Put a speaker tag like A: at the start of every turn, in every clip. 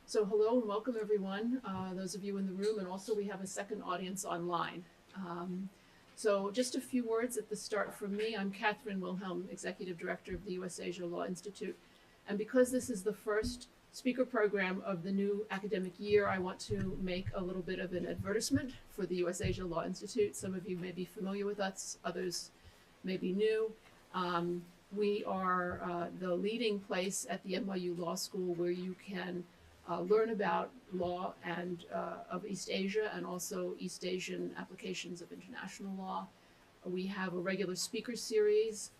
A: So hello and welcome everyone, those of you in the room, and also we have a second audience online. So just a few words at the start from me. I'm Catherine Wilhelm, Executive Director of the U.S. Asia Law Institute. And because this is the first speaker program of the new academic year, I want to make a little bit of an advertisement for the U.S. Asia Law Institute. Some of you may be familiar with us, others may be new. We are the leading place at the NYU Law School where you can learn about law and of East Asia and also East Asian applications of international law. We have a regular speaker series.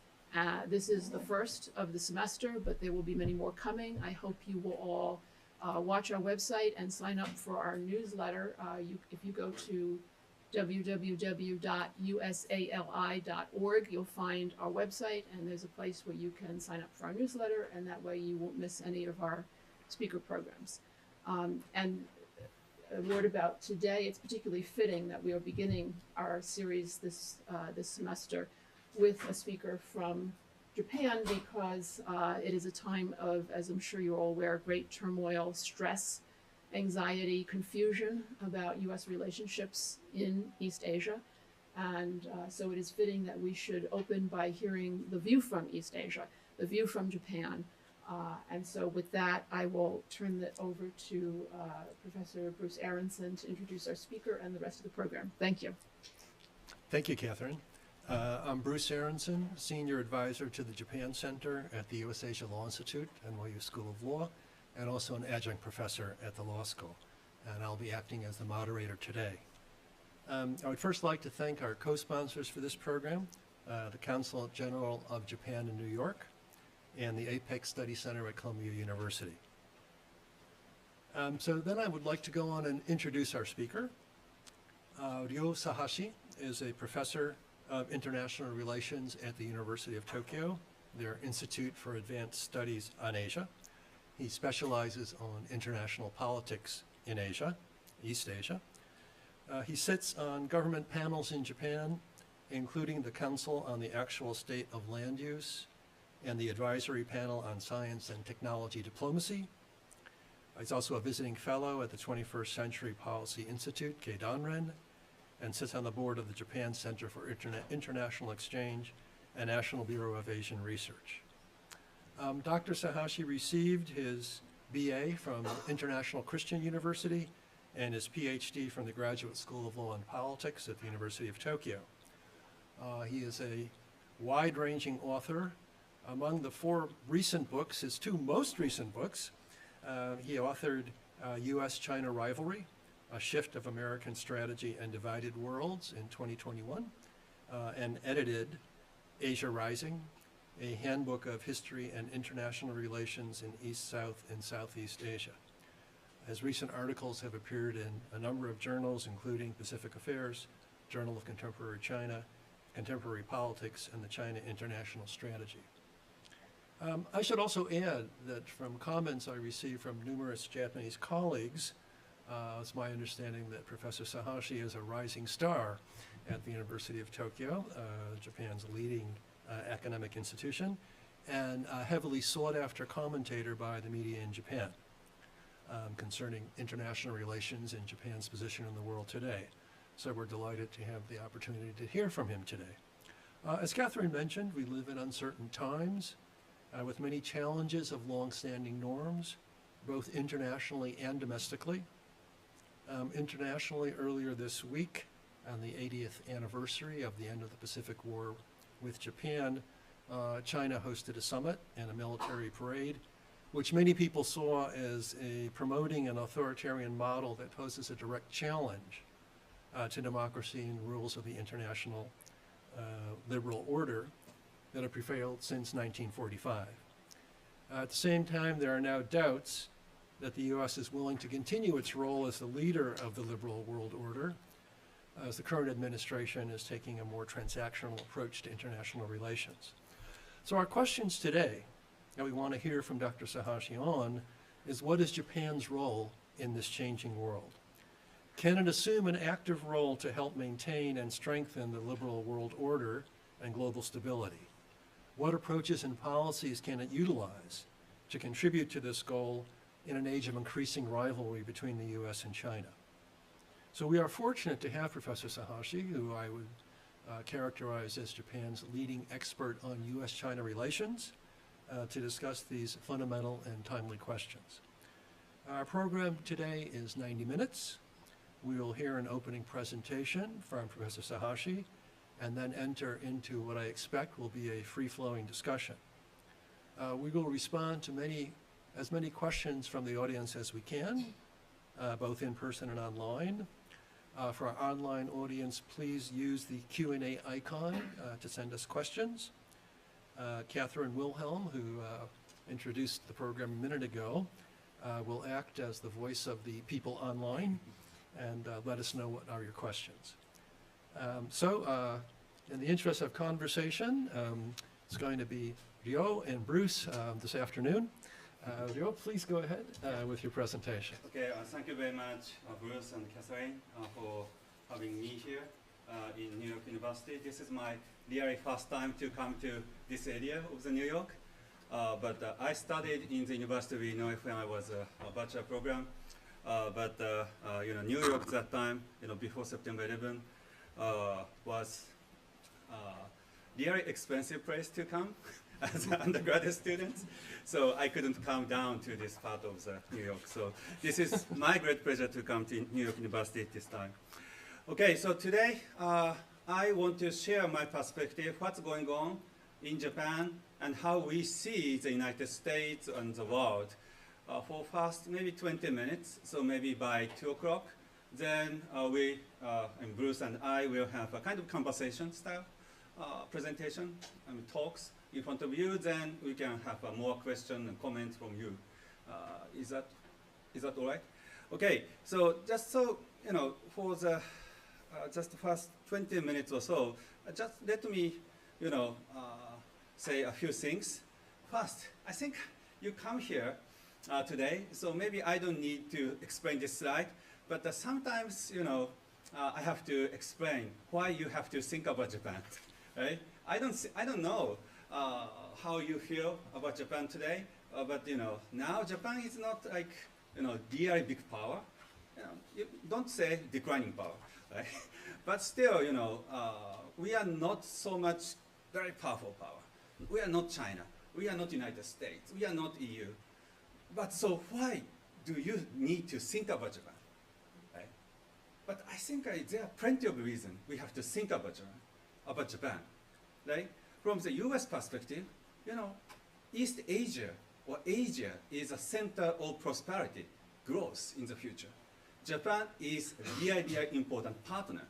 A: This is the first of the semester, but there will be many more coming. I hope you will all watch our website and sign up for our newsletter. If you go to www.usali.org, you'll find our website, and there's a place where you can sign up for our newsletter, and that way you won't miss any of our speaker programs. And a word about today, it's particularly fitting that we are beginning our series this semester with a speaker from Japan because it is a time of, as I'm sure you're all aware, great turmoil, stress, anxiety, confusion about U.S. relationships in East Asia. And so it is fitting that we should open by hearing the view from East Asia, the view from Japan. And so with that, I will turn it over to Professor Bruce Aronson to introduce our speaker and the rest of the program. Thank you.
B: Thank you, Catherine. I'm Bruce Aronson, Senior Advisor to the Japan Center at the U.S. Asia Law Institute, NYU School of Law, and also an adjunct professor at the law school. And I'll be acting as the moderator today. I would first like to thank our co-sponsors for this program, the Council General of Japan in New York, and the APEC Study Center at Columbia University. So then I would like to go on and introduce our speaker. Ryo Sahashi is a professor of international relations at the University of Tokyo, their Institute for Advanced Studies on Asia. He specializes on international politics in Asia, East Asia. He sits on government panels in Japan, including the Council on the Actual State of Land Use and the Advisory Panel on Science and Technology Diplomacy. He's also a visiting fellow at the 21st Century Policy Institute, Keidanren, and sits on the board of the Japan Center for International Exchange and National Bureau of Asian Research. Dr. Sahashi received his BA from International Christian University and his PhD from the Graduate School of Law and Politics at the University of Tokyo. He is a wide-ranging author. Among the four recent books, his two most recent books, he authored U.S.-China Rivalry, A Shift of American Strategy and Divided Worlds in 2021, and edited Asia Rising, a handbook of history and international relations in East, South, and Southeast Asia. His recent articles have appeared in a number of journals, including Pacific Affairs, Journal of Contemporary China, Contemporary Politics, and the China International Strategy. I should also add that from comments I received from numerous Japanese colleagues, it's my understanding that Professor Sahashi is a rising star at the University of Tokyo, Japan's leading academic institution, and a heavily sought after commentator by the media in Japan concerning international relations and Japan's position in the world today. So we're delighted to have the opportunity to hear from him today. As Catherine mentioned, we live in uncertain times with many challenges of long-standing norms, both internationally and domestically. Internationally, earlier this week, on the 80th anniversary of the end of the Pacific War with Japan, China hosted a summit and a military parade, which many people saw as promoting an authoritarian model that poses a direct challenge to democracy and rules of the international liberal order that have prevailed since 1945. At the same time, there are now doubts that the U.S. is willing to continue its role as the leader of the liberal world order, as the current administration is taking a more transactional approach to international relations. So our questions today that we want to hear from Dr. Sahashi on is, what is Japan's role in this changing world? Can it assume an active role to help maintain and strengthen the liberal world order and global stability? What approaches and policies can it utilize to contribute to this goal in an age of increasing rivalry between the U.S. and China. So we are fortunate to have Professor Sahashi, who I would characterize as Japan's leading expert on U.S.-China relations, to discuss these fundamental and timely questions. Our program today is 90 minutes. We will hear an opening presentation from Professor Sahashi and then enter into what I expect will be a free-flowing discussion. We will respond to as many questions from the audience as we can, both in person and online. For our online audience, please use the Q&A icon to send us questions. Catherine Wilhelm, who introduced the program a minute ago, will act as the voice of the people online and let us know what are your questions. In the interest of conversation, it's going to be Ryo and Bruce this afternoon. Ryo, please go ahead with your presentation.
C: Okay, thank you very much, Bruce and Catherine, for having me here in New York University. This is my really first time to come to this area of the New York. But I studied in the University of Illinois when I was a bachelor program. New York at that time, before September 11, was really expensive place to come as an undergraduate student. So I couldn't come down to this part of the New York. So this is my great pleasure to come to New York University this time. Okay, so today I want to share my perspective, what's going on in Japan and how we see the United States and the world for first maybe 20 minutes, so maybe by 2 o'clock. Then and Bruce and I will have a kind of conversation style presentation and talks in front of you. Then we can have more questions and comments from you. Is that all right? Okay, so just so, for the just the first 20 minutes or so, just let me, say a few things. First, I think you come here today, so maybe I don't need to explain this slide, but sometimes, I have to explain why you have to think about Japan, right? I don't know how you feel about Japan today, but now Japan is not like, really big power. You don't say declining power, right? But still, we are not so much very powerful power. We are not China. We are not United States. We are not EU. But so why do you need to think about Japan? Right? But I think there are plenty of reasons we have to think about Japan. Right? From the US perspective, East Asia or Asia is a center of prosperity, growth in the future. Japan is a really important partner.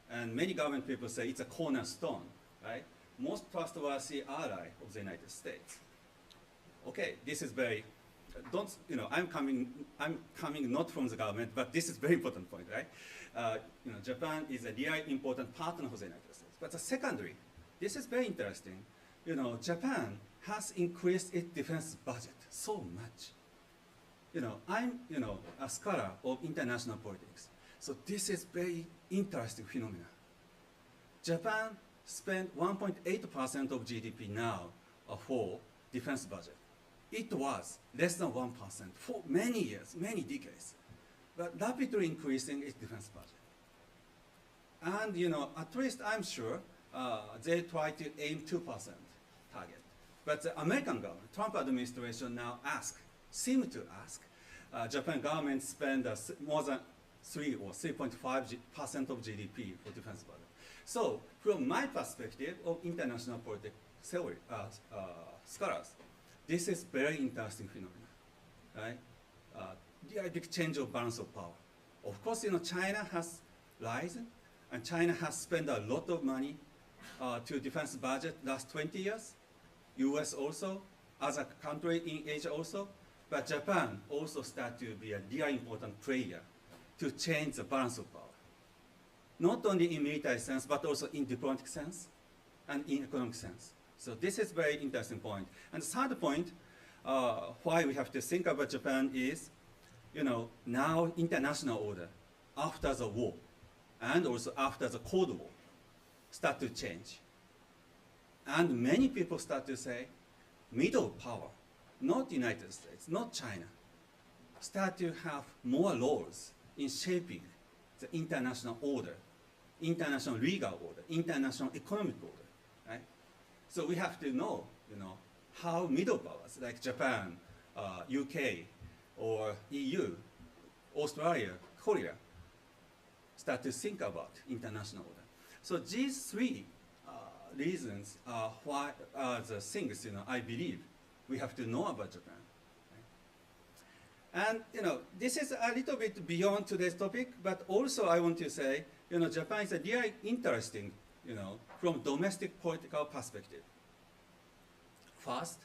C: And many government people say it's a cornerstone, right? Most trustworthy ally of the United States. Okay, this is very, I'm coming not from the government, but this is very important point, right? Japan is a really important partner for the United States. But the secondary, this is very interesting. Japan has increased its defense budget so much. I'm, a scholar of international politics. So this is very interesting phenomenon. Japan spent 1.8% of GDP now for defense budget. It was less than 1% for many years, many decades, but rapidly increasing its defense budget. And at least I'm sure they try to aim 2% target. But the American government, Trump administration now seem to ask, Japan government spend more than 3 or 3.5% of GDP for defense budget. So from my perspective of international politics theory, scholars, this is very interesting phenomenon, right? The big change of balance of power. Of course, China has risen, and China has spent a lot of money to defense budget last 20 years. US also, other country in Asia also, but Japan also start to be a really important player to change the balance of power. Not only in military sense, but also in diplomatic sense and in economic sense. So this is very interesting point. And the third point, why we have to think about Japan is, now international order after the war and also after the Cold War start to change. And many people start to say, middle power, not United States, not China, start to have more roles in shaping the international order, international legal order, international economic order, right? So we have to know, how middle powers like Japan, UK, or EU, Australia, Korea, start to think about international order. So these three reasons are why the things I believe we have to know about Japan. Right? And this is a little bit beyond today's topic, but also I want to say, Japan is a really interesting, from domestic political perspective. First,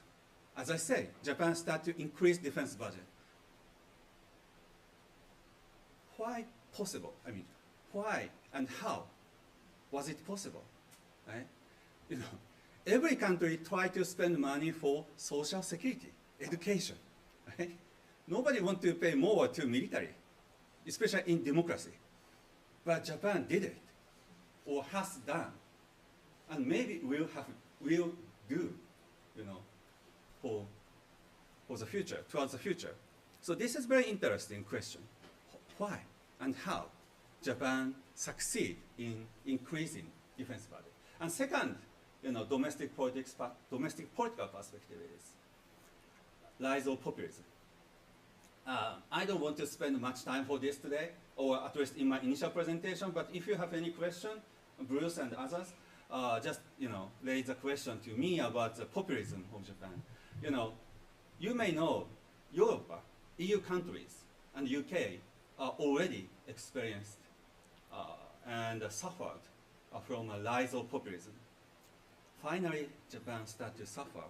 C: as I say, Japan started to increase defense budget. Why possible? I mean, why and how was it possible? Right? Every country tried to spend money for social security, education. Right? Nobody wants to pay more to military, especially in democracy. But Japan did it, or has done, and maybe will do, for the future, towards the future. So this is very interesting question. Why and how Japan succeed in increasing defense budget? And second, domestic political perspective is rise of populism. I don't want to spend much time for this today, or at least in my initial presentation, but if you have any question, Bruce and others, just raise a question to me about the populism of Japan. You may know Europe, EU countries, and UK are already experienced and suffered from a rise of populism. Finally, Japan started to suffer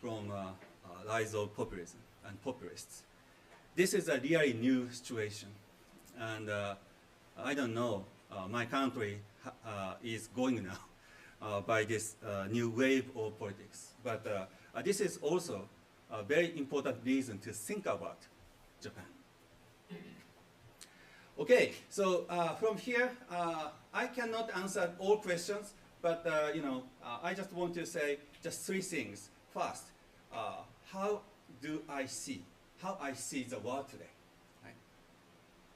C: from a rise of populism and populists. This is a really new situation, and I don't know, my country is going now by this new wave of politics. But this is also a very important reason to think about Japan. Okay, so from here, I cannot answer all questions, but I just want to say just three things. First, how I see the world today. Right?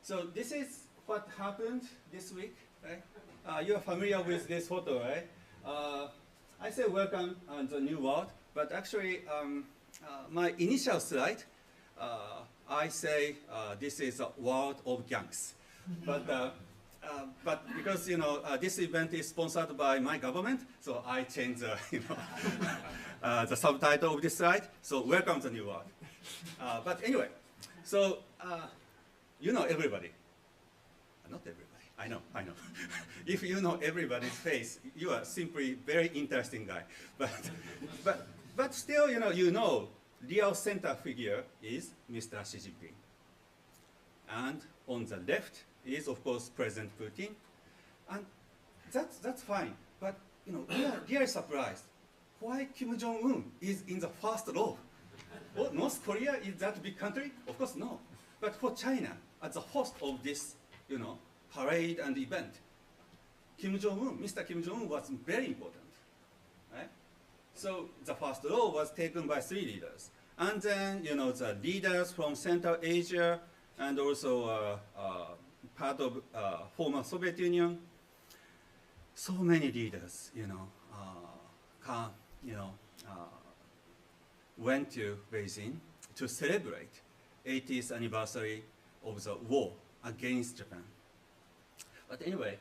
C: So this is what happened this week. Right? You are familiar with this photo, right? I say welcome to the new world, but actually my initial slide, I say this is a world of gangs. But because this event is sponsored by my government, so I changed the the subtitle of this slide. So welcome to the new world. But anyway, so everybody. Not everybody. I know. If you know everybody's face, you are simply very interesting guy. But still, real center figure is Mr. Xi Jinping. And on the left is, of course, President Putin. And that's fine. But, we are really surprised. Why Kim Jong-un is in the first row? Oh, North Korea is that big country? Of course, no. But for China, as the host of this, parade and event, Mr. Kim Jong-un was very important, right? So the first row was taken by three leaders. And then, the leaders from Central Asia and also part of former Soviet Union, so many leaders, went to Beijing to celebrate 80th anniversary of the war against Japan. But anyway,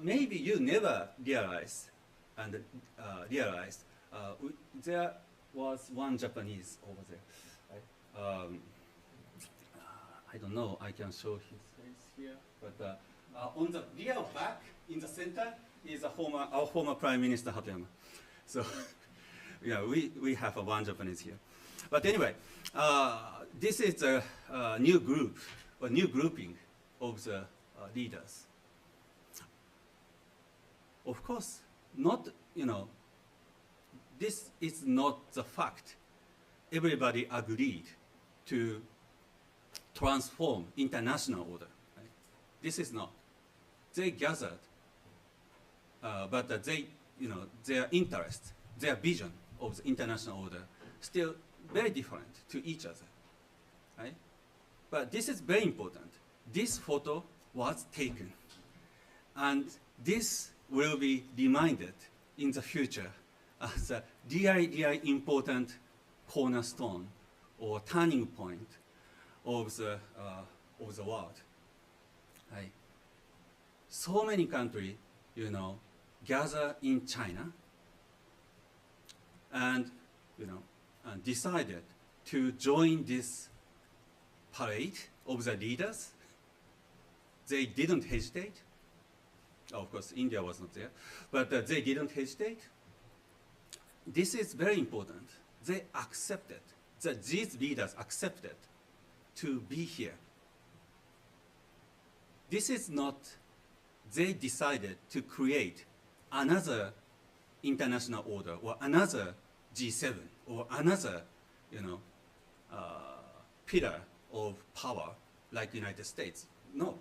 C: maybe you never realized there was one Japanese over there. Right? I don't know, I can show his face here, but on the real back in the center is our former Prime Minister Hatoyama. So yeah, we have one Japanese here. But anyway, this is a new group, a new grouping of the leaders. Of course, this is not the fact. Everybody agreed to transform international order. Right? This is not. They gathered, but their interest, their vision of the international order, still very different to each other. Right? But this is very important. This photo was taken, and this will be reminded in the future as a really important cornerstone or turning point of the world. Right. So many countries, gather in China and, and decided to join this parade of the leaders. They didn't hesitate. Of course, India was not there, but they didn't hesitate. This is very important. They accepted, these leaders accepted to be here. This is not, they decided to create another international order or another G7 or another, pillar of power like the United States. No,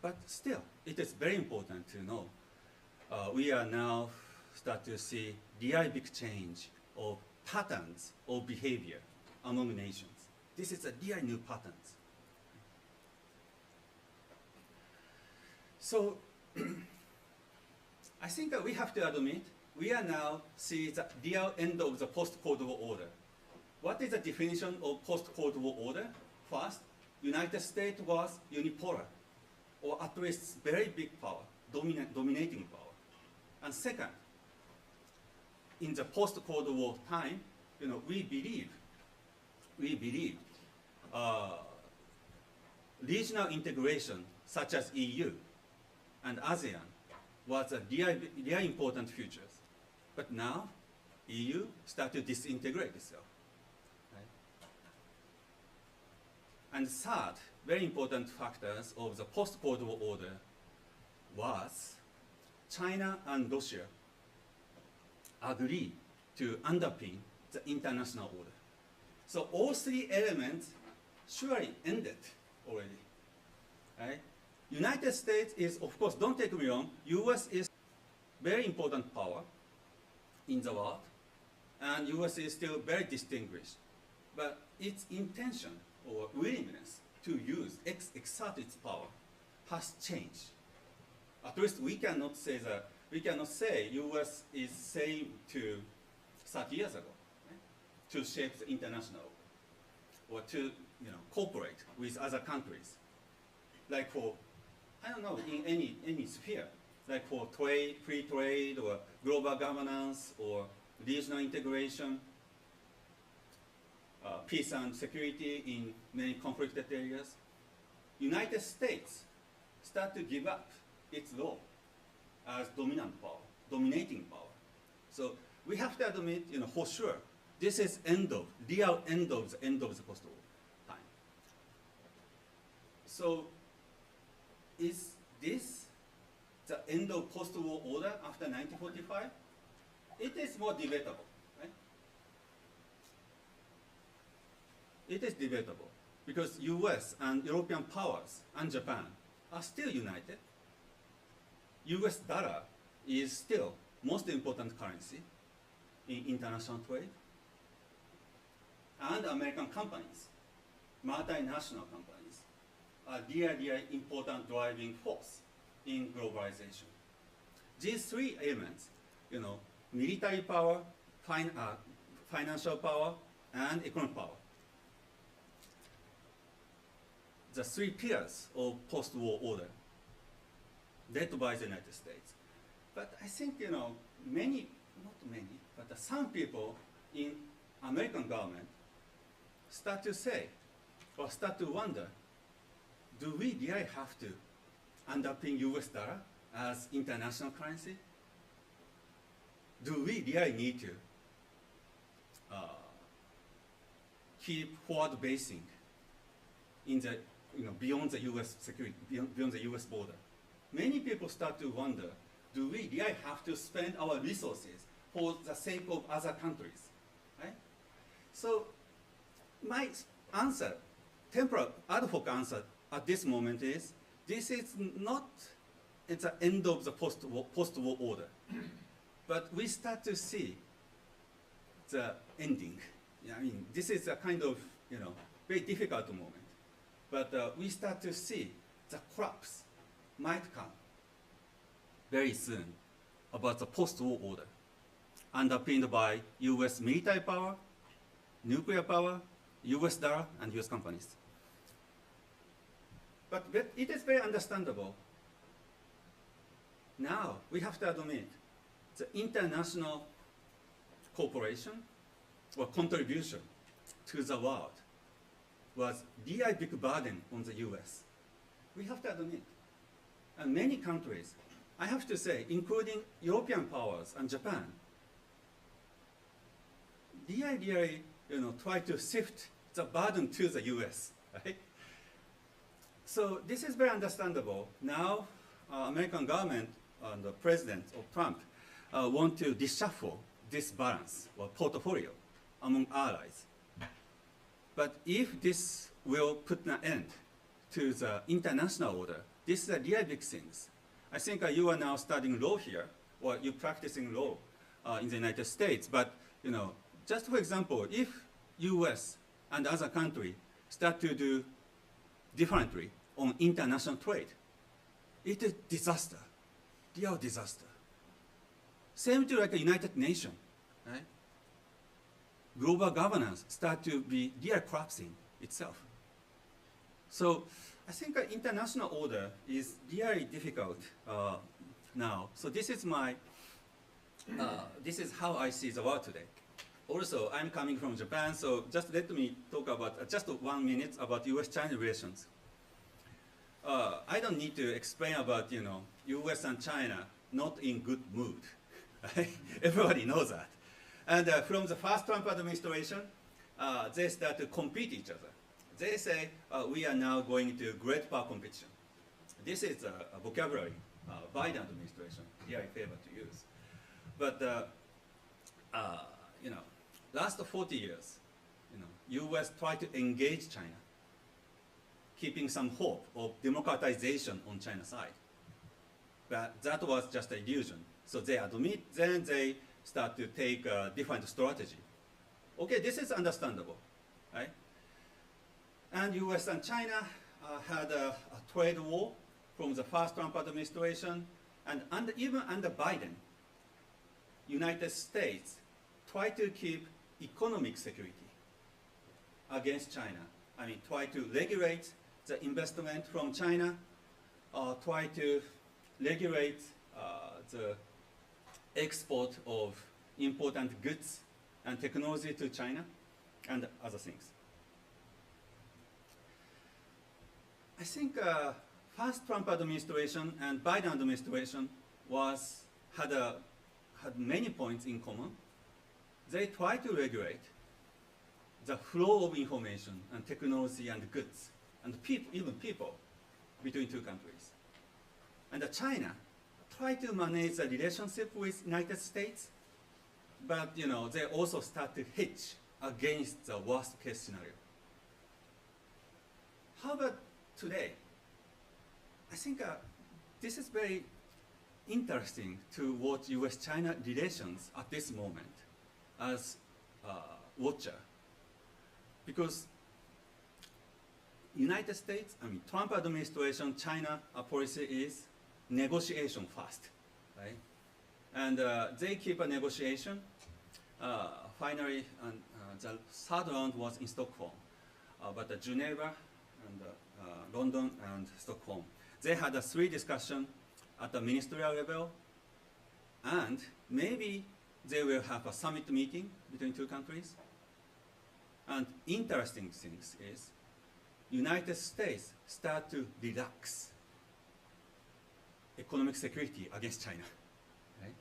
C: but still, it is very important to know. We are now start to see really big change of patterns of behavior among nations. This is a really new patterns. So I think that we have to admit we are now see the real end of the post-Cold War order. What is the definition of post-Cold War order? First, United States was unipolar, or at least very big power, dominating power. And second, in the post-Cold War time, we believe regional integration, such as EU and ASEAN, was a really important futures. But now, EU start to disintegrate itself. Right? And third, very important factors of the post-Cold War order was China and Russia agree to underpin the international order. So all three elements surely ended already. Right? United States is, of course, don't take me wrong, US is very important power in the world, and US is still very distinguished. But its intention or willingness to exert its power has changed. At least we cannot say US is same to 30 years ago, right? To shape the international or to cooperate with other countries. Like for, I don't know, in any sphere, like for trade, free trade, or global governance, or regional integration, peace and security in many conflicted areas. United States start to give up its role as dominant power, dominating power. So we have to admit, for sure, this is real end of the post-war time. So is this the end of post-war order after 1945? It is more debatable, right? It is debatable because US and European powers and Japan are still united. US dollar is still most important currency in international trade. And American companies, multinational companies, are really important driving force in globalization. These three elements, military power, financial power, and economic power, the three pillars of post-war order led by the United States. But I think, not many, but some people in American government start to say, or start to wonder, do we really have to underpin US dollar as international currency? Do we really need to keep forward basing in the, beyond the US security, beyond the US border? Many people start to wonder, do we really have to spend our resources for the sake of other countries, right? So my answer, temporal ad hoc answer at this moment is, this is not at the end of the post-war order, but we start to see the ending. This is a kind of, very difficult moment. but we start to see the crops might come very soon about the post-war order, underpinned by US military power, nuclear power, US dollar, and US companies. But it is very understandable. Now we have to admit the international cooperation or contribution to the world was really big burden on the US. We have to admit. And many countries, I have to say, including European powers and Japan, really try to shift the burden to the US, right? So this is very understandable. Now, American government and the president of Trump want to reshuffle this balance or portfolio among allies. But if this will put an end to the international order, this is a really big thing. I think you are now studying law here, or you're practicing law in the United States. But just for example, if U.S. and other countries start to do differently on international trade, it is disaster, real disaster. Same to like the United Nations, right? Global governance start to be real collapsing itself. So I think international order is really difficult now. So this is my, this is how I see the world today. Also, I'm coming from Japan, so just let me talk about just 1 minute about U.S.-China relations. I don't need to explain about U.S. and China not in good mood. Everybody knows that. And from the first Trump administration, they start to compete each other. They say we are now going to great power competition. This is a vocabulary Biden administration here I favor to use. But last 40 years, U.S. tried to engage China, keeping some hope of democratization on China's side. But that was just an illusion. So they admit, then they start to take a different strategy. Okay, this is understandable, right? And U.S. and China had a trade war from the first Trump administration, and even under Biden, United States tried to keep economic security against China. I mean, try to regulate the investment from China, try to regulate the export of important goods and technology to China, and other things. I think first Trump administration and Biden administration had many points in common. They tried to regulate the flow of information and technology and goods and even people between two countries. And China tried to manage the relationship with United States, but they also start to hedge against the worst case scenario. How about today? I think this is very interesting to watch U.S.-China relations at this moment as a watcher, because United States, Trump administration, China policy is negotiation first, right? And they keep a negotiation. Finally, the third round was in Stockholm, but Geneva and London and Stockholm. They had a 3 discussion at the ministerial level, and maybe they will have a summit meeting between two countries. And interesting things is, United States start to relax economic security against China. Right?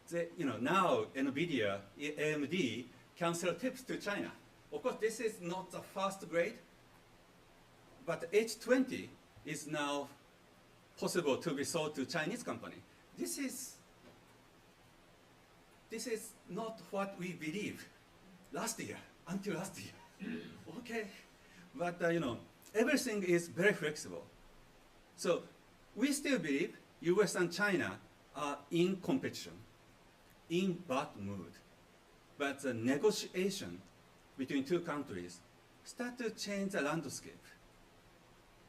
C: They, now NVIDIA, AMD can sell chips to China. Of course, this is not the first grade, but H20 is now possible to be sold to Chinese company. This is not what we believe until last year. Okay, but everything is very flexible. So we still believe U.S. and China are in competition, in bad mood. But the negotiation between two countries start to change the landscape,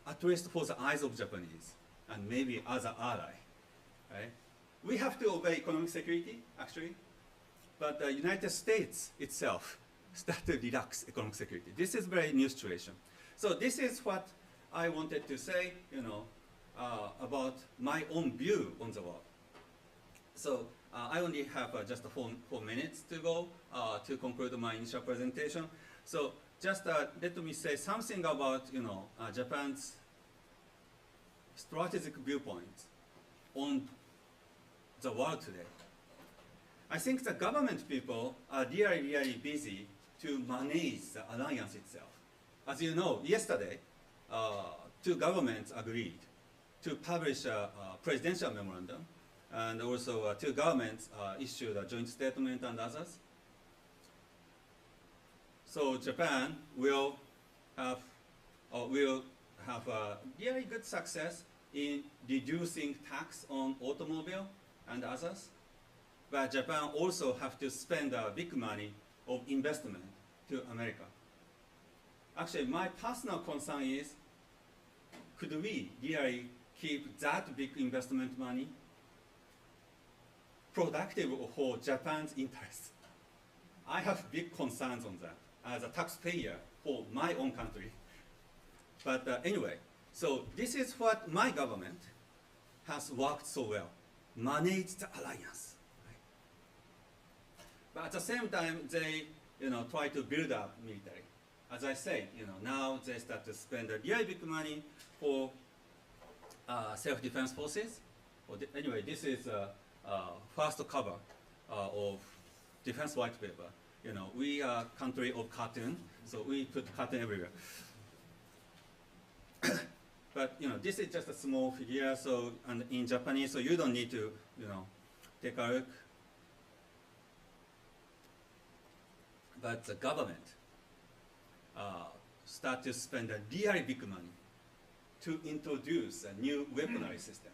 C: at least for the eyes of Japanese and maybe other ally, right? We have to obey economic security, actually, but the United States itself start to relax economic security. This is very new situation. So this is what I wanted to say, about my own view on the world. So I only have just 4 minutes to go to conclude my initial presentation. So just let me say something about Japan's strategic viewpoint on the world today. I think the government people are really, really busy to manage the alliance itself. As you know, yesterday, 2 governments agreed to publish a presidential memorandum, and also 2 governments issued a joint statement and others. So Japan will have a really good success in reducing tax on automobile and others. But Japan also have to spend big money of investment to America. Actually, my personal concern is, could we really keep that big investment money productive for Japan's interests? I have big concerns on that as a taxpayer for my own country. But anyway, so this is what my government has worked so well, manage the alliance. Right? But at the same time, they try to build up military. As I said, now they start to spend a really big money for self-defense forces. Anyway, this is first cover of defense white paper. We are country of cartoon, so we put cartoon everywhere. But this is just a small figure, so and in Japanese, so you don't need to take a look. But the government start to spend a really big money to introduce a new weaponry system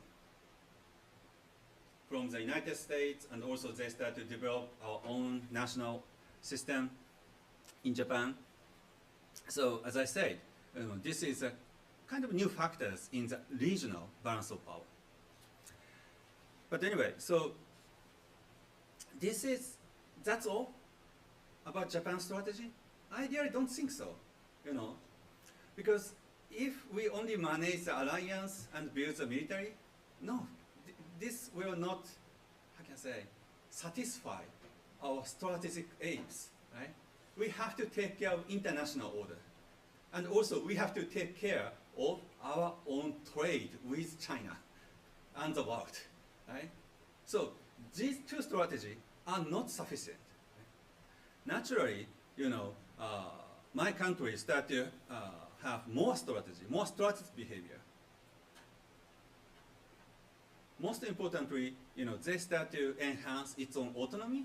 C: from the United States, and also they start to develop our own national system in Japan. So as I said, this is a kind of new factors in the regional balance of power. But anyway, so that's all about Japan's strategy? I really don't think so, because if we only manage the alliance and build the military, no, this will not, how can I say, satisfy our strategic aims, right? We have to take care of international order. And also we have to take care of our own trade with China and the world, right? So these 2 strategies are not sufficient. Right? Naturally, my country start to have more strategy, more strategic behavior. Most importantly, they start to enhance its own autonomy,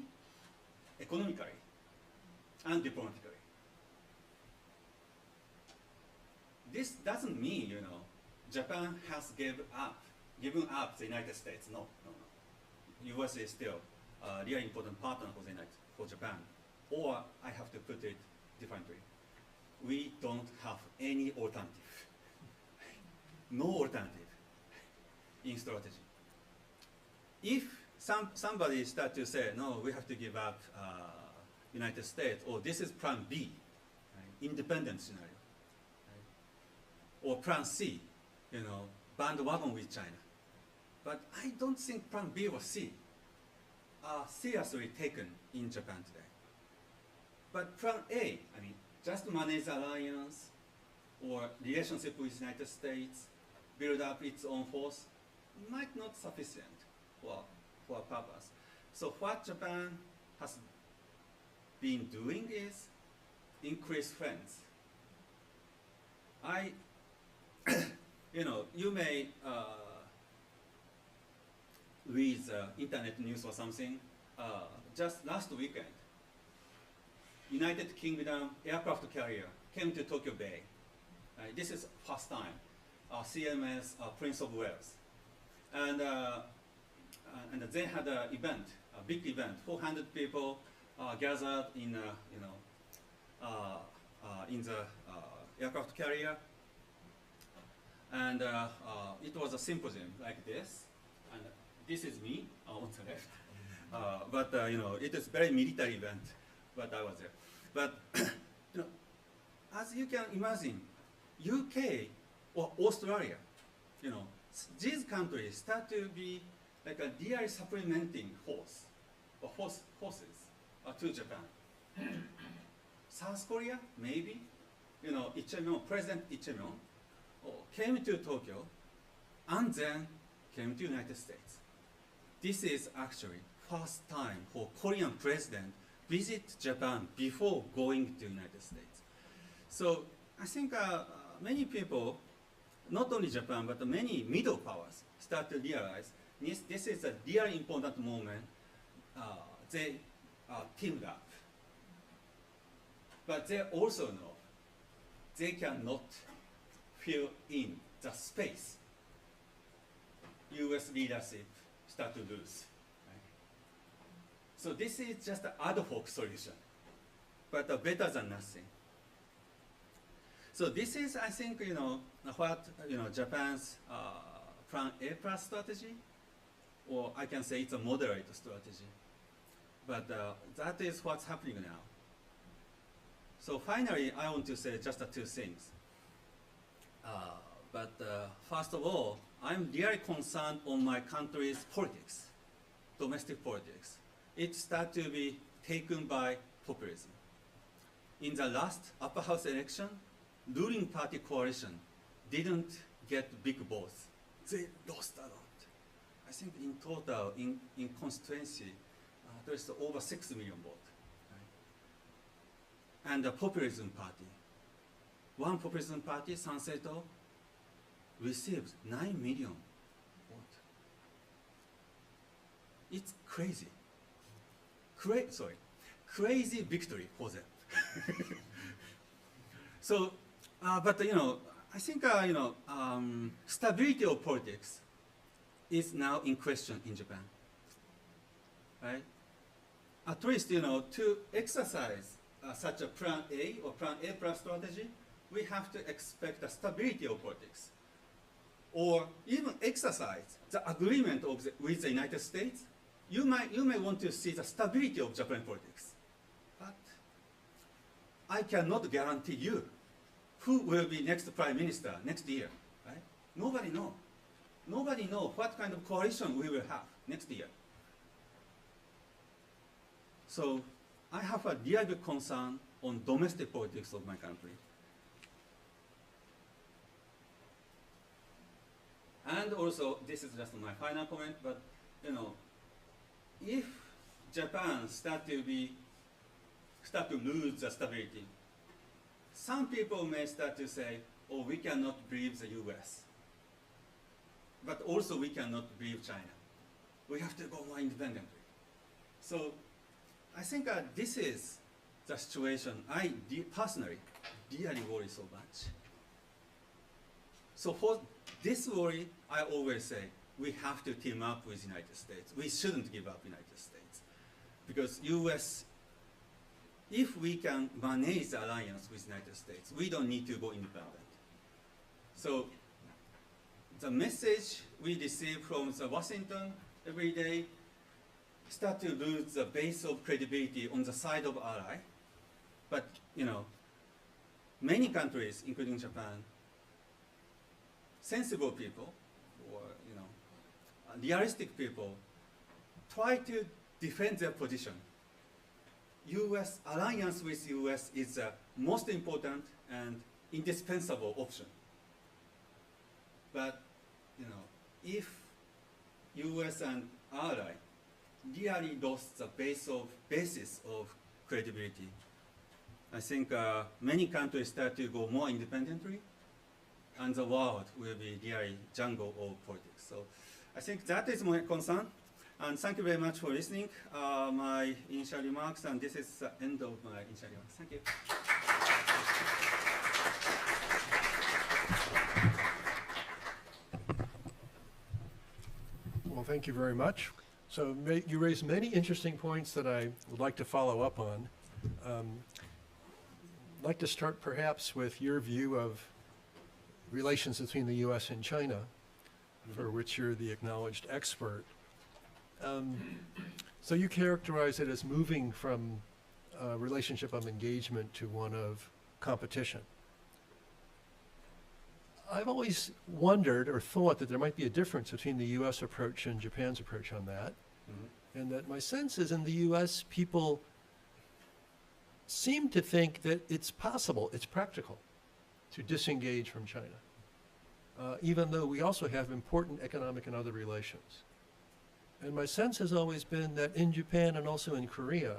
C: economically and diplomatically. This doesn't mean, Japan has given up the United States. No. US is still a really important partner for Japan. Or I have to put it differently. We don't have any alternative. No alternative in strategy. If somebody start to say, no, we have to give up United States, or this is plan B, right? Independent scenario. Right? Or plan C, bandwagon with China. But I don't think plan B or C are seriously taken in Japan today. But plan A, just manage the alliance or relationship with the United States, build up its own force, might not sufficient for a purpose. So what Japan has been doing is increase friends. You may read internet news or something. Just last weekend, United Kingdom aircraft carrier came to Tokyo Bay. This is first time. CMS Prince of Wales, and they had an event, a big event. 400 people gathered in a in the aircraft carrier. And it was a symposium like this. And this is me on the left. But you know, it is very military event, but I was there. But you know, as you can imagine, UK or Australia, you know, these countries start to be like a really supplementing force or forces to Japan. South Korea, maybe, you know, President Ichemyon came to Tokyo and then came to United States. This is actually first time for Korean president visit Japan before going to United States. So I think many people, not only Japan, but many middle powers start to realize this is a really important moment. They teamed up. But they also know they cannot fill in the space US leadership start to lose. Right? So this is just an ad hoc solution, but better than nothing. So this is, I think, you know, what Japan's Plan A plus strategy, or I can say it's a moderate strategy. But that is what's happening now. So finally, I want to say just two things. First of all, I'm really concerned on my country's politics, domestic politics. It started to be taken by populism. In the last upper house election, ruling party coalition didn't get big votes. They lost a lot. I think in total, in constituency, there's over 6 million votes. Right? And the populism party, one populism party, Sanseito, received 9 million votes. It's crazy. Crazy victory for them. So, but you know, I think stability of politics is now in question in Japan, right? At least, you know, to exercise such a Plan A or Plan A plus strategy, we have to expect a stability of politics, or even exercise the agreement with the United States. You may want to see the stability of Japan politics, but I cannot guarantee you who will be next prime minister next year, right? Nobody knows. Nobody knows what kind of coalition we will have next year. So I have a real big concern on domestic politics of my country. And also, this is just my final comment, but you know, if Japan start to lose the stability, some people may start to say, oh, we cannot believe the US. But also we cannot believe China. We have to go more independently. So I think this is the situation I personally really worry so much. So for this worry, I always say we have to team up with the United States. We shouldn't give up United States. Because US, if we can manage the alliance with the United States, we don't need to go independent. So the message we receive from Washington every day start to lose the base of credibility on the side of ally. But you know, many countries, including Japan, sensible people, or you know, realistic people, try to defend their position. U.S. alliance with U.S. is the most important and indispensable option. But you know, if U.S. and ally really lost the basis of credibility, I think many countries start to go more independently, and the world will be really jungle of politics. So I think that is my concern. And thank you very much for listening my initial remarks, and this is the end of my initial remarks. Thank you.
B: Well, thank you very much. So you raised many interesting points that I would like to follow up on. I'd like to start perhaps with your view of relations between the U.S. and China, for which you're the acknowledged expert. So you characterize it as moving from a relationship of engagement to one of competition. I've always wondered or thought that there might be a difference between the U.S. approach and Japan's approach on that, and that my sense is in the U.S. people seem to think that it's possible, it's practical to disengage from China, even though we also have important economic and other relations. And my sense has always been that in Japan and also in Korea,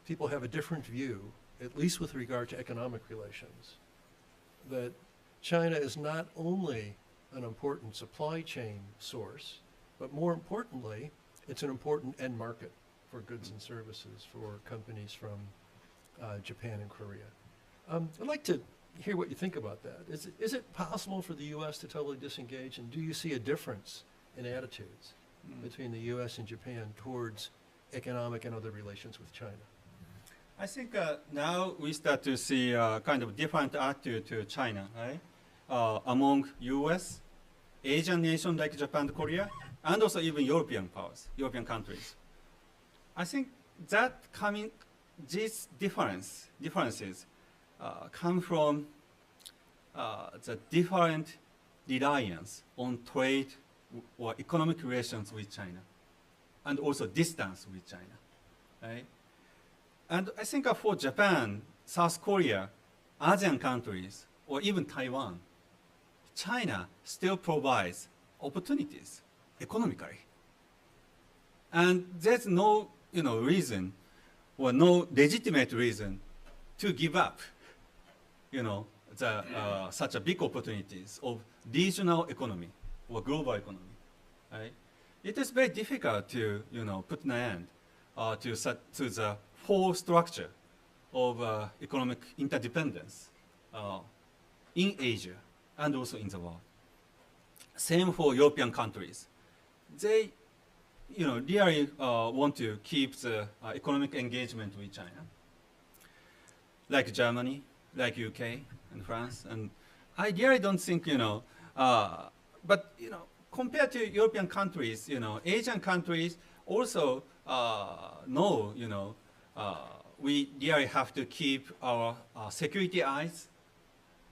B: people have a different view, at least with regard to economic relations, that China is not only an important supply chain source, but more importantly, it's an important end market for goods and services for companies from Japan and Korea. I'd like to hear what you think about that. Is it possible for the U.S. to totally disengage, and do you see a difference in attitudes between the U.S. and Japan towards economic and other relations with China?
C: I think now we start to see kind of different attitude to China, right? Among U.S., Asian nations like Japan and Korea, and also even European powers, European countries. I think that these differences come from the different reliance on trade or economic relations with China, and also distance with China, right? And I think for Japan, South Korea, ASEAN countries, or even Taiwan, China still provides opportunities economically. And there's no reason or no legitimate reason to give up such a big opportunities of regional economy or global economy. Right? It is very difficult to put an end to the whole structure of economic interdependence in Asia and also in the world. Same for European countries. They really want to keep the economic engagement with China, like Germany, like UK and France. And I really don't think, but compared to European countries, Asian countries also know, we really have to keep our security eyes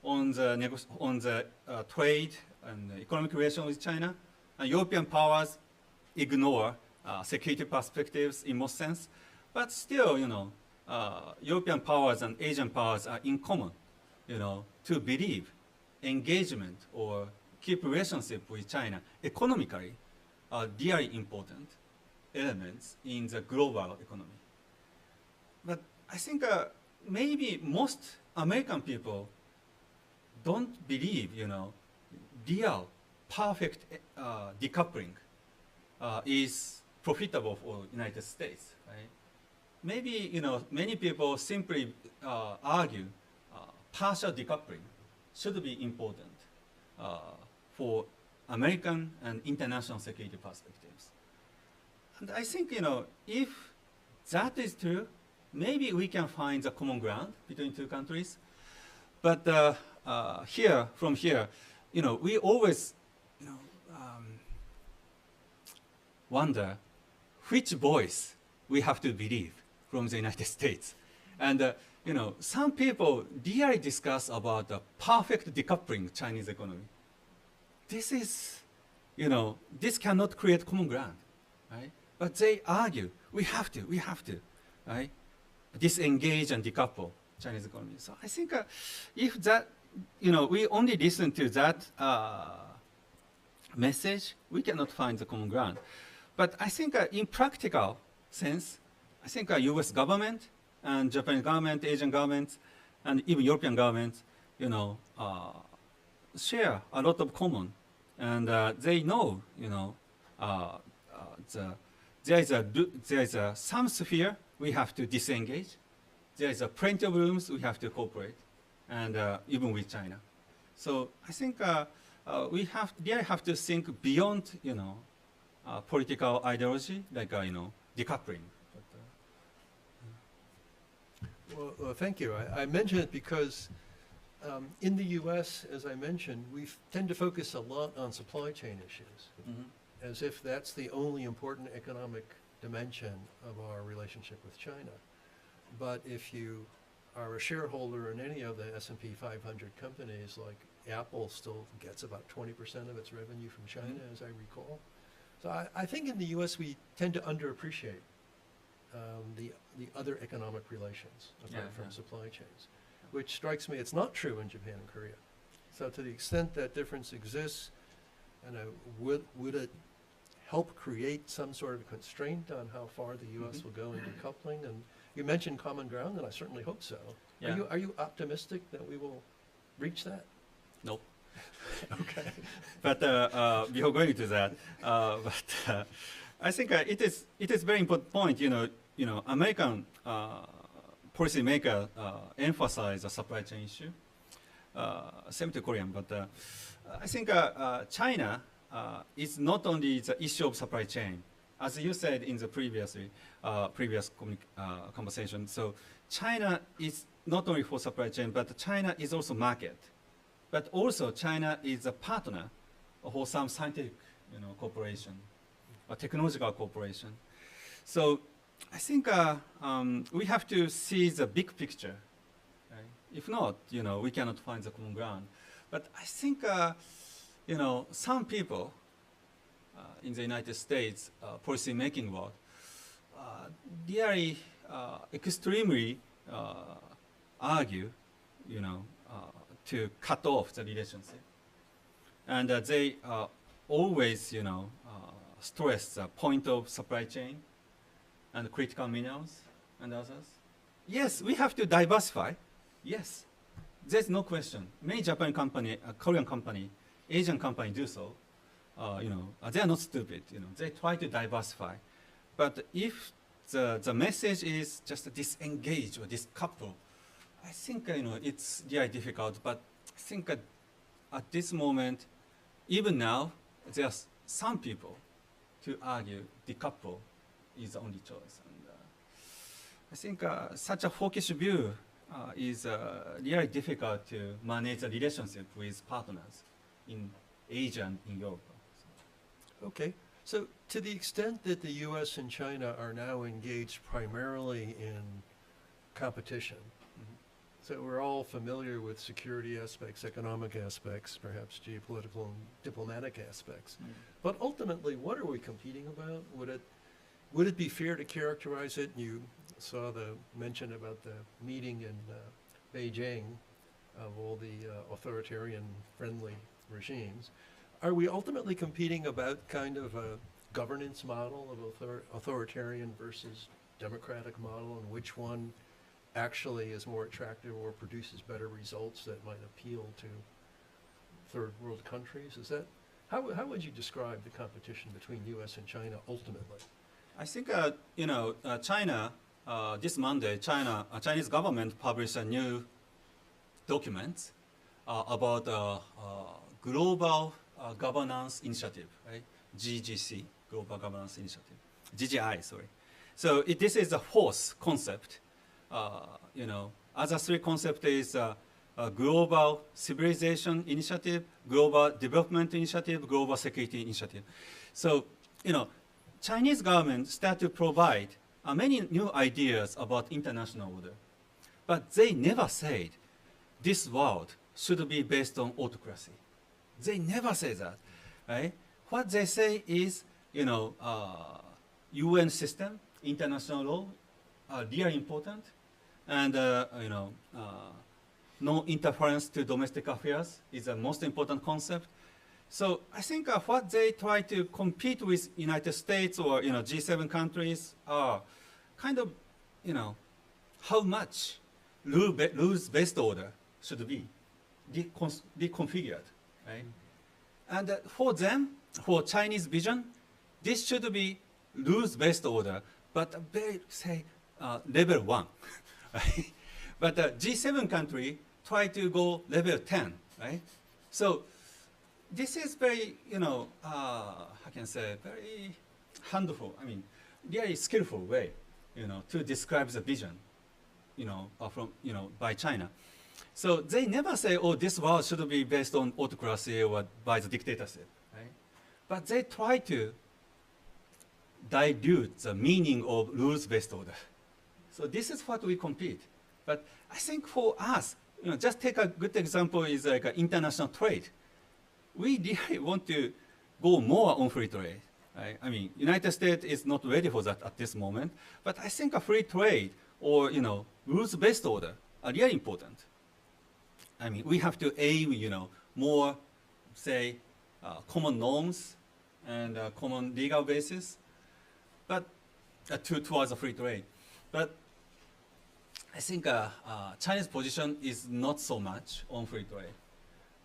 C: on the trade and economic relations with China. And European powers ignore security perspectives in most sense, but still, European powers and Asian powers are in common, to believe engagement or keep relationship with China economically are really important elements in the global economy. But I think maybe most American people don't believe, real perfect decoupling is profitable for United States, right? Maybe, many people simply argue partial decoupling should be important for American and international security perspectives. And I think, if that is true, maybe we can find a common ground between two countries. But from here, we always, wonder which voice we have to believe from the United States. And, some people really discuss about the perfect decoupling Chinese economy. This is, this cannot create common ground, right? But they argue, we have to, right? Disengage and decouple Chinese economy. So I think if that, we only listen to that message, we cannot find the common ground. But I think in practical sense, I think US government and Japanese government, Asian governments, and even European governments, share a lot of common. And they know, there is some sphere we have to disengage. There is plenty of rooms we have to cooperate, and even with China. So I think we really have to think beyond, political ideology, like decoupling.
B: Well, thank you. I mention it because in the U.S., as I mentioned, we tend to focus a lot on supply chain issues, as if that's the only important economic dimension of our relationship with China. But if you are a shareholder in any of the S&P 500 companies, like Apple still gets about 20% of its revenue from China, as I recall. So I think in the U.S. we tend to underappreciate the other economic relations apart from supply chains, which strikes me it's not true in Japan and Korea. So to the extent that difference exists, and would it help create some sort of constraint on how far the U.S. will go in decoupling? And you mentioned common ground, and I certainly hope so.
C: Yeah.
B: Are you optimistic that we will reach that?
C: No.
B: Okay.
C: But before going to that, I think it is very important point. American policymaker emphasize the supply chain issue. Same to Korean, but I think China is not only the issue of supply chain, as you said in the previous conversation. So China is not only for supply chain, but China is also market. But also China is a partner for some scientific, cooperation, or technological cooperation. So I think we have to see the big picture. Right? If not, we cannot find the common ground. But I think, some people in the United States policy-making world really extremely argue, to cut off the relationship. And they always, stress the point of supply chain and critical minerals and others. Yes, we have to diversify. Yes, there's no question. Many Japan company, Korean company, Asian company do so. They are not stupid. They try to diversify. But if the message is just disengage or discouple, I think it's very difficult. But I think at this moment, even now, there's some people to argue decouple is the only choice. And I think such a hawkish view is really difficult to manage a relationship with partners in Asia and in Europe.
B: Okay. So to the extent that the U.S. and China are now engaged primarily in competition, so we're all familiar with security aspects, economic aspects, perhaps geopolitical and diplomatic aspects. But ultimately, what are we competing about? Would it be fair to characterize it? You saw the mention about the meeting in Beijing of all the authoritarian-friendly regimes. Are we ultimately competing about kind of a governance model of authoritarian versus democratic model, and which one actually is more attractive or produces better results that might appeal to third world countries? Is that how would you describe the competition between U.S. and China ultimately?
C: I think China this Monday, Chinese government published a new document about global governance initiative, right? GGC, Global Governance Initiative, GGI, sorry. So this is the fourth concept. Other three concepts is global civilization initiative, global development initiative, global security initiative. So, Chinese government start to provide many new ideas about international order, but they never said this world should be based on autocracy. They never say that, right? What they say is, UN system, international law are really important, and no interference to domestic affairs is the most important concept. So I think what they try to compete with United States or G7 countries are kind of how much rules-based order should be configured, right? And for them, for Chinese vision, this should be rules-based order, but very say level 1, right? But G7 country try to go level 10, right? So this is very, I can say, very handful, really skillful way, to describe the vision. by China. So they never say, oh, this world should be based on autocracy or by the dictatorship, right? But they try to dilute the meaning of rules-based order. So this is what we compete. But I think for us, just take a good example is like international trade. We really want to go more on free trade. Right? I mean, United States is not ready for that at this moment, but I think a free trade or rules-based order are really important. I mean, we have to aim, more, say, common norms and common legal basis, but towards a free trade. But I think China's position is not so much on free trade.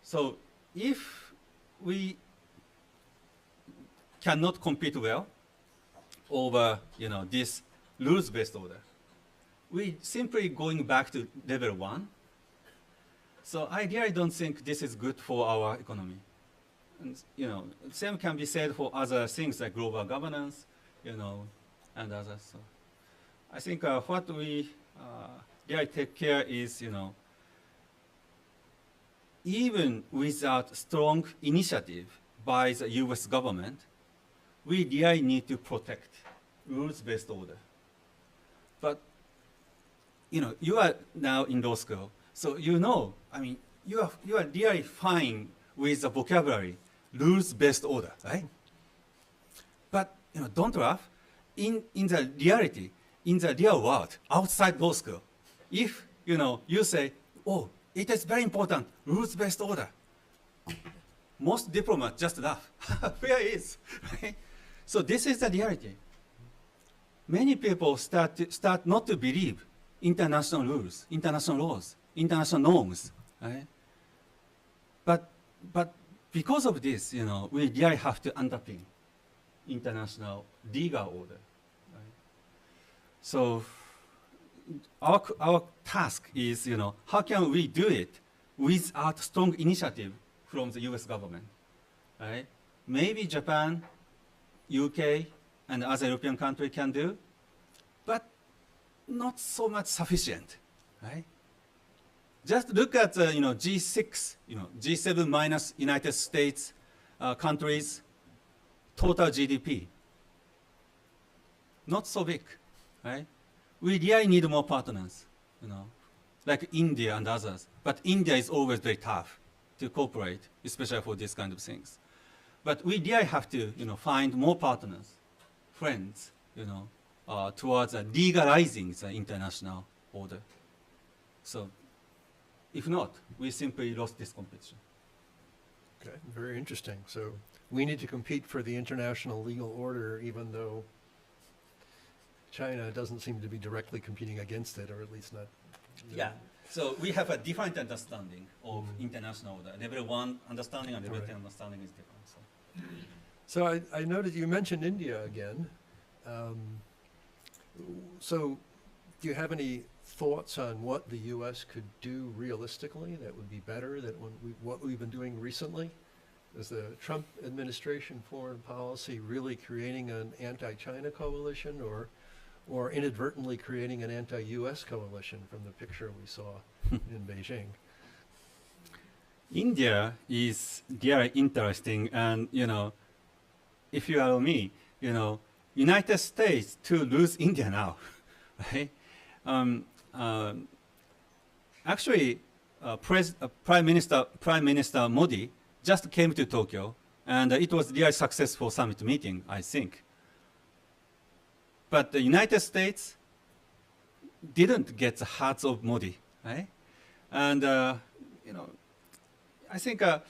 C: So if we cannot compete well over this rules-based order, we simply going back to level 1. So I really don't think this is good for our economy. And same can be said for other things like global governance, and others. So I think what we really take care is, even without strong initiative by the U.S. government, we really need to protect rules-based order. But you are now in law school, so I mean, you are really fine with the vocabulary, rules-based order, right? But don't laugh. In the reality, in the real world, outside law school, if you say, oh, it is very important, rules-based order, most diplomats just laugh. Where is? Right? So this is the reality. Many people start not to believe international rules, international laws, international norms, right? But because of this, we really have to underpin international legal order. Right? So our task is, how can we do it without strong initiative from the U.S. government, right? Maybe Japan, UK, and other European countries can do, but not so much sufficient, right? Just look at the G6, G7 minus United States countries, total GDP. Not so big, right? We really need more partners, like India and others. But India is always very tough to cooperate, especially for these kind of things. But we really have to, find more partners, friends, towards legalizing the international order. So, if not, we simply lost this competition.
B: Okay, very interesting. So we need to compete for the international legal order, even though China doesn't seem to be directly competing against it, or at least not.
C: Yeah. So we have a different understanding of international order. Level 1 understanding and level 10 understanding is different.
B: So I noted you mentioned India again. So do you have any thoughts on what the U.S. could do realistically that would be better than what we've been doing recently? Is the Trump administration foreign policy really creating an anti-China coalition or inadvertently creating an anti-U.S. coalition from the picture we saw in Beijing?
C: India is very interesting, and if you allow me, United States to lose India now, right? Actually, Prime Minister Modi just came to Tokyo, and it was a really successful summit meeting, I think. But the United States didn't get the hearts of Modi, right? And I think I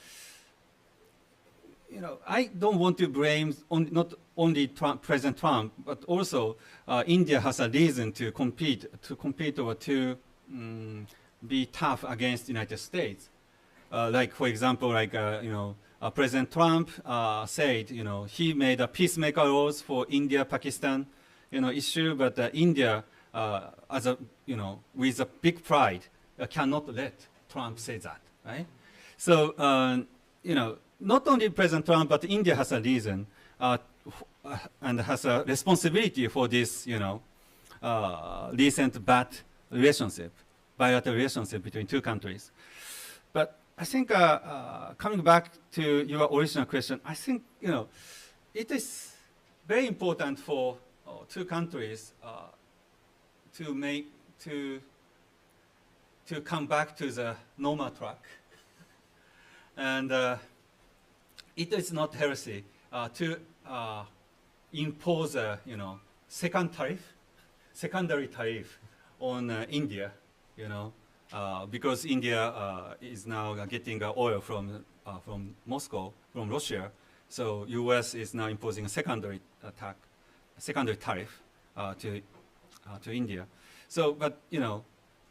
C: don't want to blame not only President Trump, but also India has a reason to compete or to be tough against the United States. Like, for example, President Trump said, he made a peacemaker laws for India, Pakistan, issue, but India, as a, with a big pride, cannot let Trump say that, right? So, not only President Trump, but India has a reason and has a responsibility for this, recent bad relationship, bilateral relationship between two countries. But I think coming back to your original question, I think it is very important for two countries to come back to the normal track, and it is not healthy to impose a secondary tariff on India, because India is now getting oil from Moscow, from Russia. So U.S. is now imposing a secondary tariff to India. So, but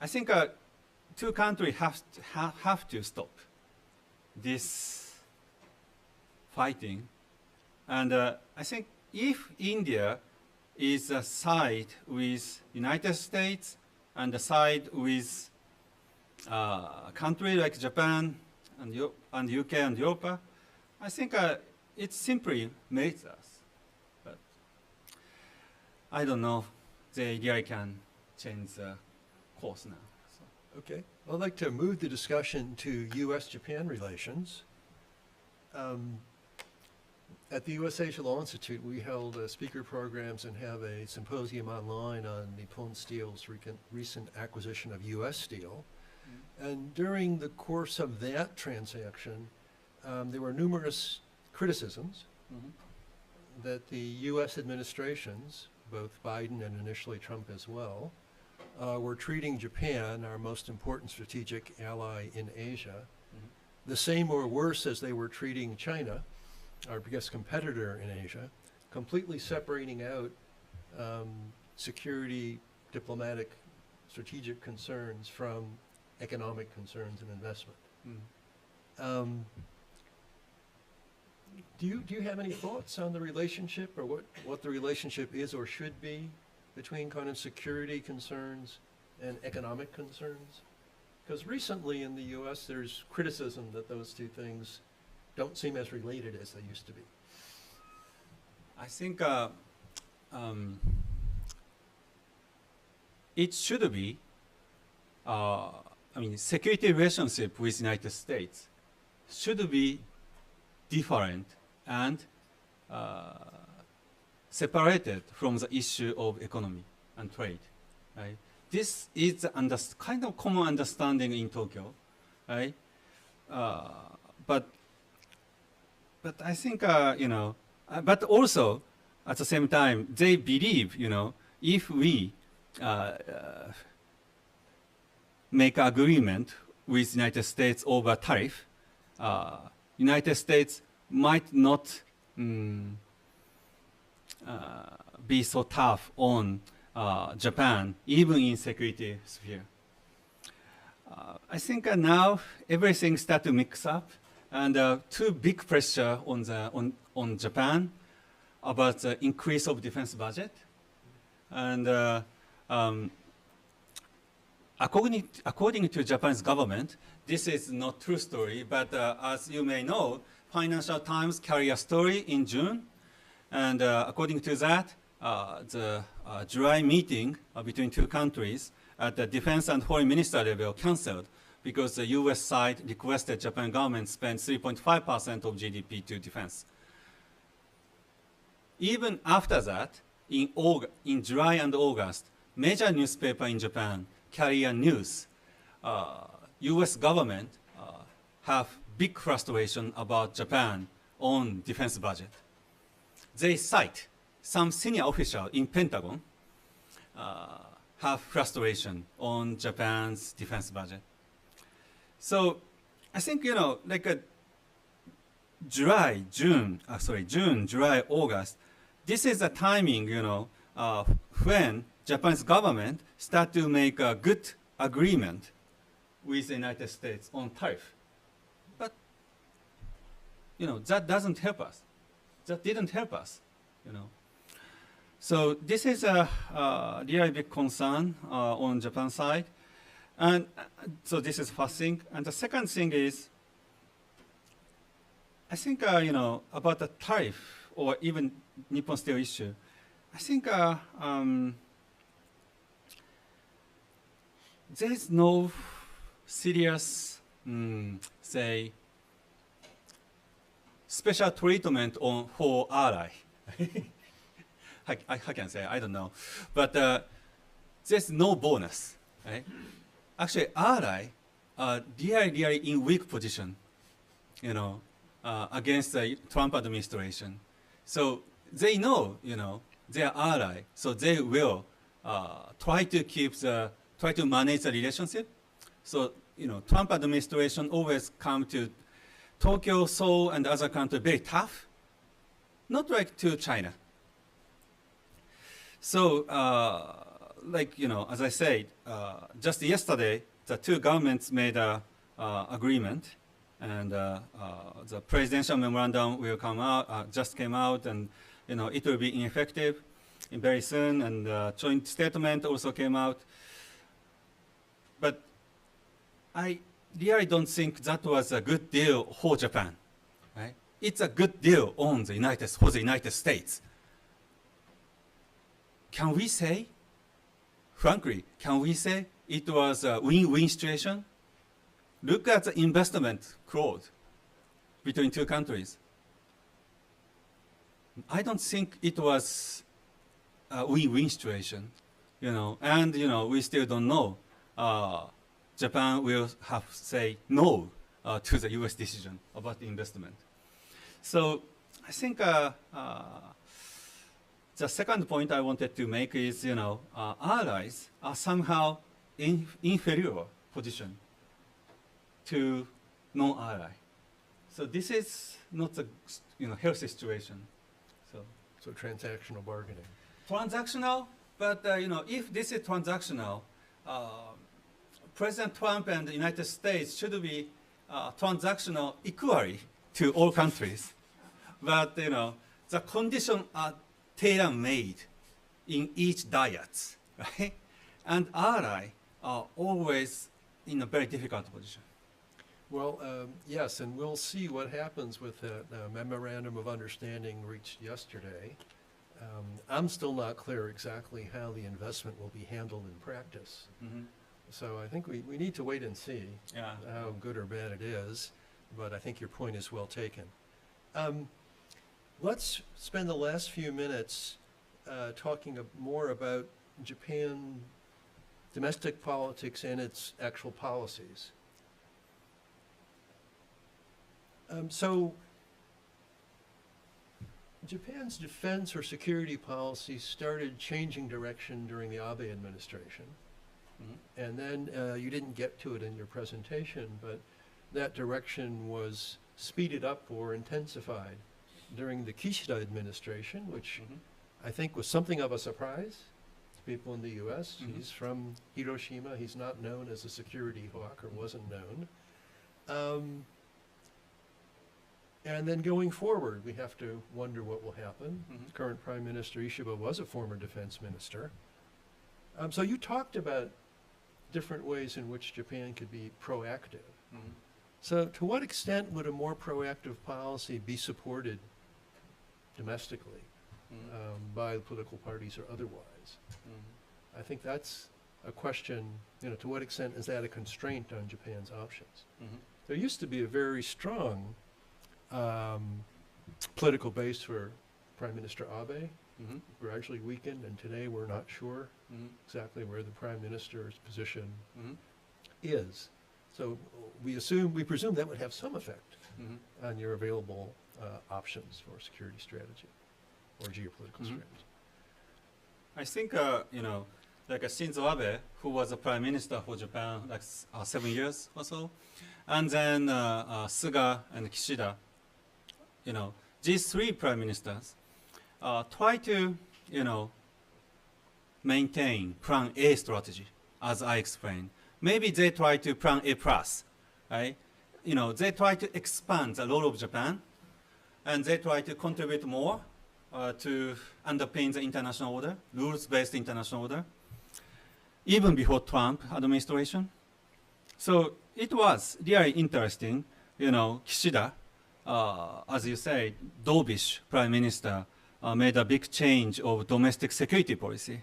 C: I think two countries have to stop this fighting, and I think if India is a side with United States and a side with a country like Japan and UK and Europe, I think it simply makes us. But I don't know. They really can change the course now. So.
B: Okay. I'd like to move the discussion to U.S.-Japan relations. At the U.S. Asia Law Institute, we held speaker programs and have a symposium online on Nippon Steel's recent acquisition of U.S. Steel. And during the course of that transaction, there were numerous criticisms that the U.S. administrations, both Biden and initially Trump as well, were treating Japan, our most important strategic ally in Asia, the same or worse as they were treating China, our biggest competitor in Asia, completely separating out security, diplomatic, strategic concerns from economic concerns and investment. Do you have any thoughts on the relationship, or what the relationship is or should be between kind of security concerns and economic concerns? Because recently in the U.S. there's criticism that those two things don't seem as related as they used to be.
C: I think it should be, security relationship with United States should be different and separated from the issue of economy and trade, right? This is kind of common understanding in Tokyo, right? But I think, but also at the same time, they believe, if we make agreement with United States over tariff, United States might not be so tough on Japan, even in security sphere. I think now everything start to mix up, and too big pressure on Japan about the increase of defense budget, and according to Japan's government, this is not true story, but as you may know, Financial Times carry a story in June, and according to that, the July meeting between two countries at the defense and foreign minister level canceled because the U.S. side requested Japan government spend 3.5% of GDP to defense. Even after that, in July and August, major newspaper in Japan carry a news. U.S. government have big frustration about Japan on defense budget. They cite some senior official in Pentagon have frustration on Japan's defense budget. So I think, like June, July, August, this is the timing, when Japanese government start to make a good agreement with the United States on tariff. But, that doesn't help us. That didn't help us, So this is a really big concern on Japan side. And so this is first thing. And the second thing is, I think, about the tariff or even Nippon Steel issue, I think there is no serious, say, special treatment for ally. How can I say? I don't know. But there's no bonus. Right? Actually, ally are really in weak position, against the Trump administration. So they know, they're ally. So they will try to manage the relationship. So, Trump administration always come to Tokyo, Seoul, and other countries very tough, not like to China. So, as I said, just yesterday, the two governments made an agreement, and the presidential memorandum will come out, just came out, and it will be ineffective very soon, and joint statement also came out. But I really don't think that was a good deal for Japan. Right? It's a good deal for the United States. Can we say, frankly, it was a win-win situation? Look at the investment clause between two countries. I don't think it was a win-win situation, and we still don't know. Japan will have to say no to the U.S. decision about the investment. So I think the second point I wanted to make is, allies are somehow in inferior position to non-ally. So this is not a healthy situation.
B: So transactional bargaining.
C: Transactional, but if this is transactional, President Trump and the United States should be transactional equally to all countries. But the conditions are tailor-made in each diet, right? And ally are always in a very difficult position.
B: Well, yes, and we'll see what happens with the memorandum of understanding reached yesterday. I'm still not clear exactly how the investment will be handled in practice.
C: Mm-hmm.
B: So I think we need to wait and see
C: Yeah.
B: how good or bad it is, but I think your point is well taken. Let's spend the last few minutes talking more about Japan, domestic politics, and its actual policies. So Japan's defense or security policy started changing direction during the Abe administration.
C: Mm-hmm.
B: And then you didn't get to it in your presentation, but that direction was speeded up or intensified during the Kishida administration, which
C: Mm-hmm.
B: I think was something of a surprise to people in the U.S.
C: Mhm.
B: He's from Hiroshima. He's not known as a security hawk, or wasn't known. And then going forward, we have to wonder what will happen.
C: Mhm.
B: Current Prime Minister Ishiba was a former defense minister. So you talked about different ways in which Japan could be proactive.
C: Mm-hmm.
B: So to what extent would a more proactive policy be supported domestically
C: Mm-hmm.
B: by political parties or otherwise?
C: Mm-hmm.
B: I think that's a question, to what extent is that a constraint on Japan's options?
C: Mm-hmm.
B: There used to be a very strong political base for Prime Minister Abe,
C: Mm-hmm.
B: gradually weakened, and today we're not sure
C: Mm-hmm.
B: exactly where the Prime Minister's position
C: Mm-hmm.
B: is. So we presume that would have some effect
C: Mm-hmm.
B: on your available options for security strategy or geopolitical
C: Mhm.
B: strategy.
C: I think, like Shinzo Abe, who was a prime minister for Japan, 7 years or so, and then Suga and Kishida, these three prime ministers try to, maintain Plan A strategy, as I explained. Maybe they try to Plan A plus, right? They try to expand the role of Japan, and they try to contribute more to underpin the international order, rules-based international order, even before Trump administration. So it was really interesting, Kishida, as you say, dovish prime minister, made a big change of domestic security policy.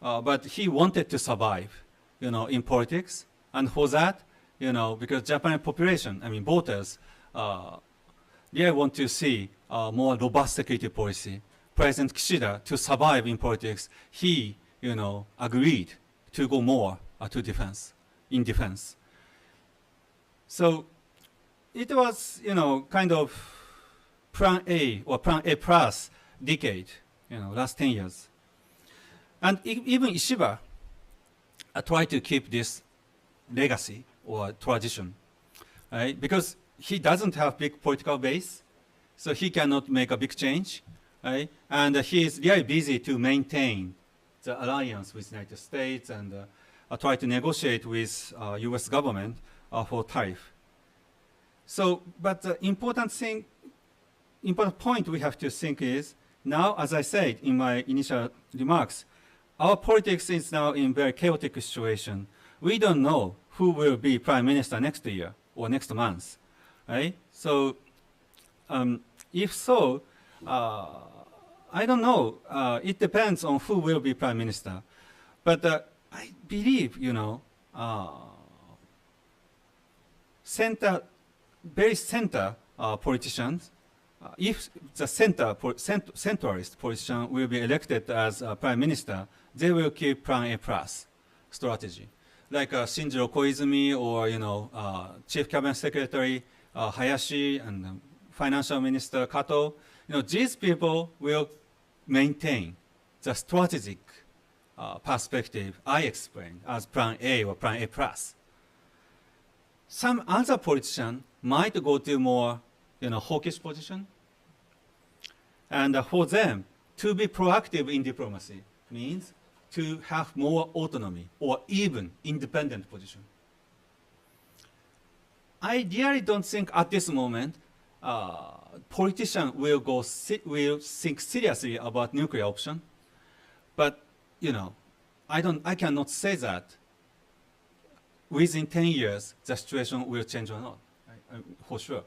C: But he wanted to survive in politics. And for that, because Japanese population, voters, they want to see more robust security policy. President Kishida, to survive in politics, he, agreed to go more to defense, in defense. So it was, kind of plan A or plan A plus decade, last 10 years. And even Ishiba tried to keep this legacy or tradition, right? Because he doesn't have big political base, so he cannot make a big change, right? And he is very busy to maintain the alliance with the United States and try to negotiate with U.S. government for tariff. So, but the important point we have to think is, now, as I said in my initial remarks, our politics is now in very chaotic situation. We don't know who will be prime minister next year or next month, right? So, if so, I don't know. It depends on who will be prime minister. But I believe, very center politicians, if the centralist politician will be elected as prime minister, they will keep plan A plus strategy. Like Shinjiro Koizumi or, Chief Cabinet Secretary Hayashi and Financial Minister Kato, these people will maintain the strategic perspective I explained as plan A or plan A plus. Some other politician might go to more, hawkish position. And for them, to be proactive in diplomacy means to have more autonomy or even independent position. I really don't think at this moment politicians will think seriously about nuclear option. But I cannot say that within 10 years the situation will change or not. For sure,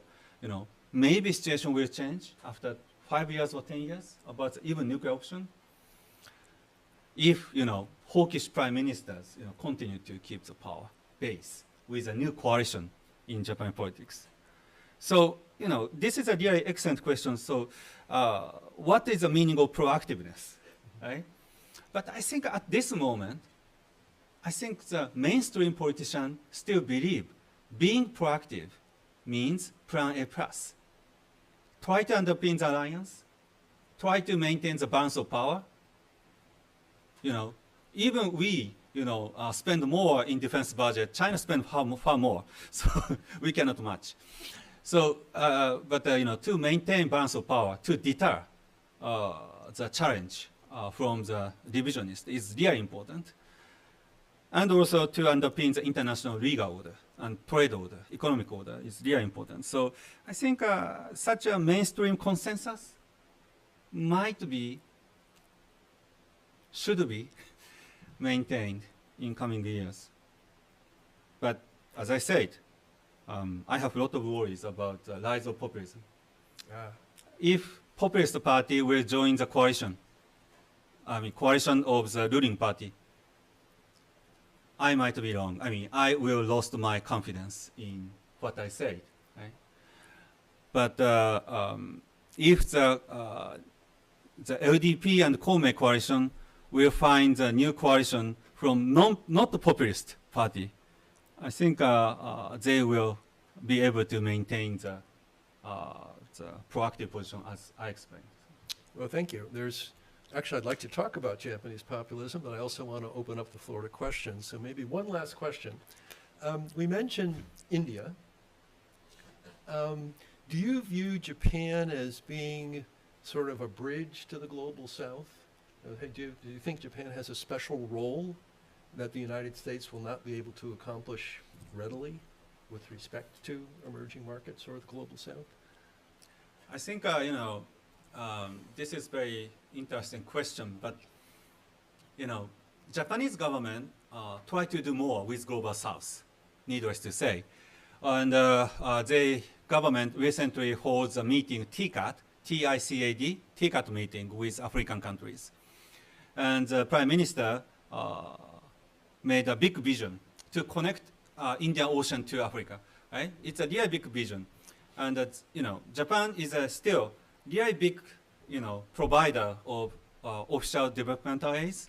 C: maybe situation will change after 5 years or 10 years about even nuclear option. If hawkish prime ministers continue to keep the power base with a new coalition in Japan politics. So this is a really excellent question. So what is the meaning of proactiveness, right? But I think at this moment, I think the mainstream politicians still believe being proactive means plan A plus. Try to underpin the alliance, try to maintain the balance of power. Even we, spend more in defense budget. China spends far more, so we cannot match. So, but to maintain balance of power, to deter the challenge from the divisionists is really important. And also to underpin the international legal order and trade order, economic order is really important. So I think such a mainstream consensus should be maintained in coming years. But as I said, I have a lot of worries about the rise of populism. If populist party will join the coalition, coalition of the ruling party, I might be wrong. I will lose my confidence in what I said. Right? But if the LDP and Kome coalition will find a new coalition from not the populist party, I think they will be able to maintain the proactive position as I explained.
B: Well, thank you. Actually, I'd like to talk about Japanese populism, but I also want to open up the floor to questions. So maybe one last question. We mentioned India. Do you view Japan as being sort of a bridge to the global south? Do you think Japan has a special role that the United States will not be able to accomplish readily with respect to emerging markets or the global south?
C: I think, this is very interesting question, but, Japanese government try to do more with global south, needless to say. And the government recently holds a meeting, TICAD, T-I-C-A-D, TICAD meeting with African countries. And the Prime Minister made a big vision to connect Indian Ocean to Africa, right? It's a really big vision. And that's, Japan is still really big, provider of official developmental aids.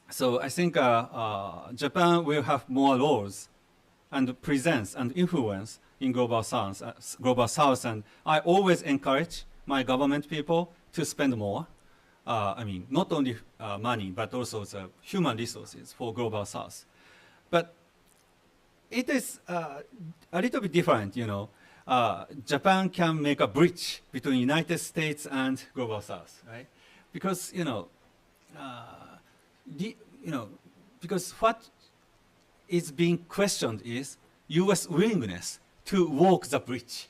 C: So I think Japan will have more roles and presence and influence in global south, and I always encourage my government people to spend more. Not only money, but also the human resources for global south. But it is a little bit different, Japan can make a bridge between United States and global south, right? Because, because what is being questioned is U.S. willingness to walk the bridge.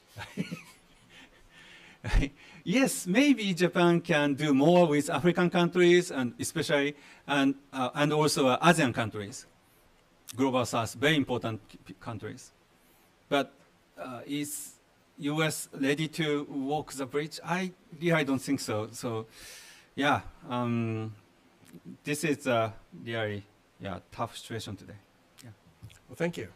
C: Yes, maybe Japan can do more with African countries and especially and also ASEAN countries, global south, very important countries. But is U.S. ready to walk the bridge? I don't think so. So, yeah, this is a really tough situation today. Yeah.
B: Well, thank you.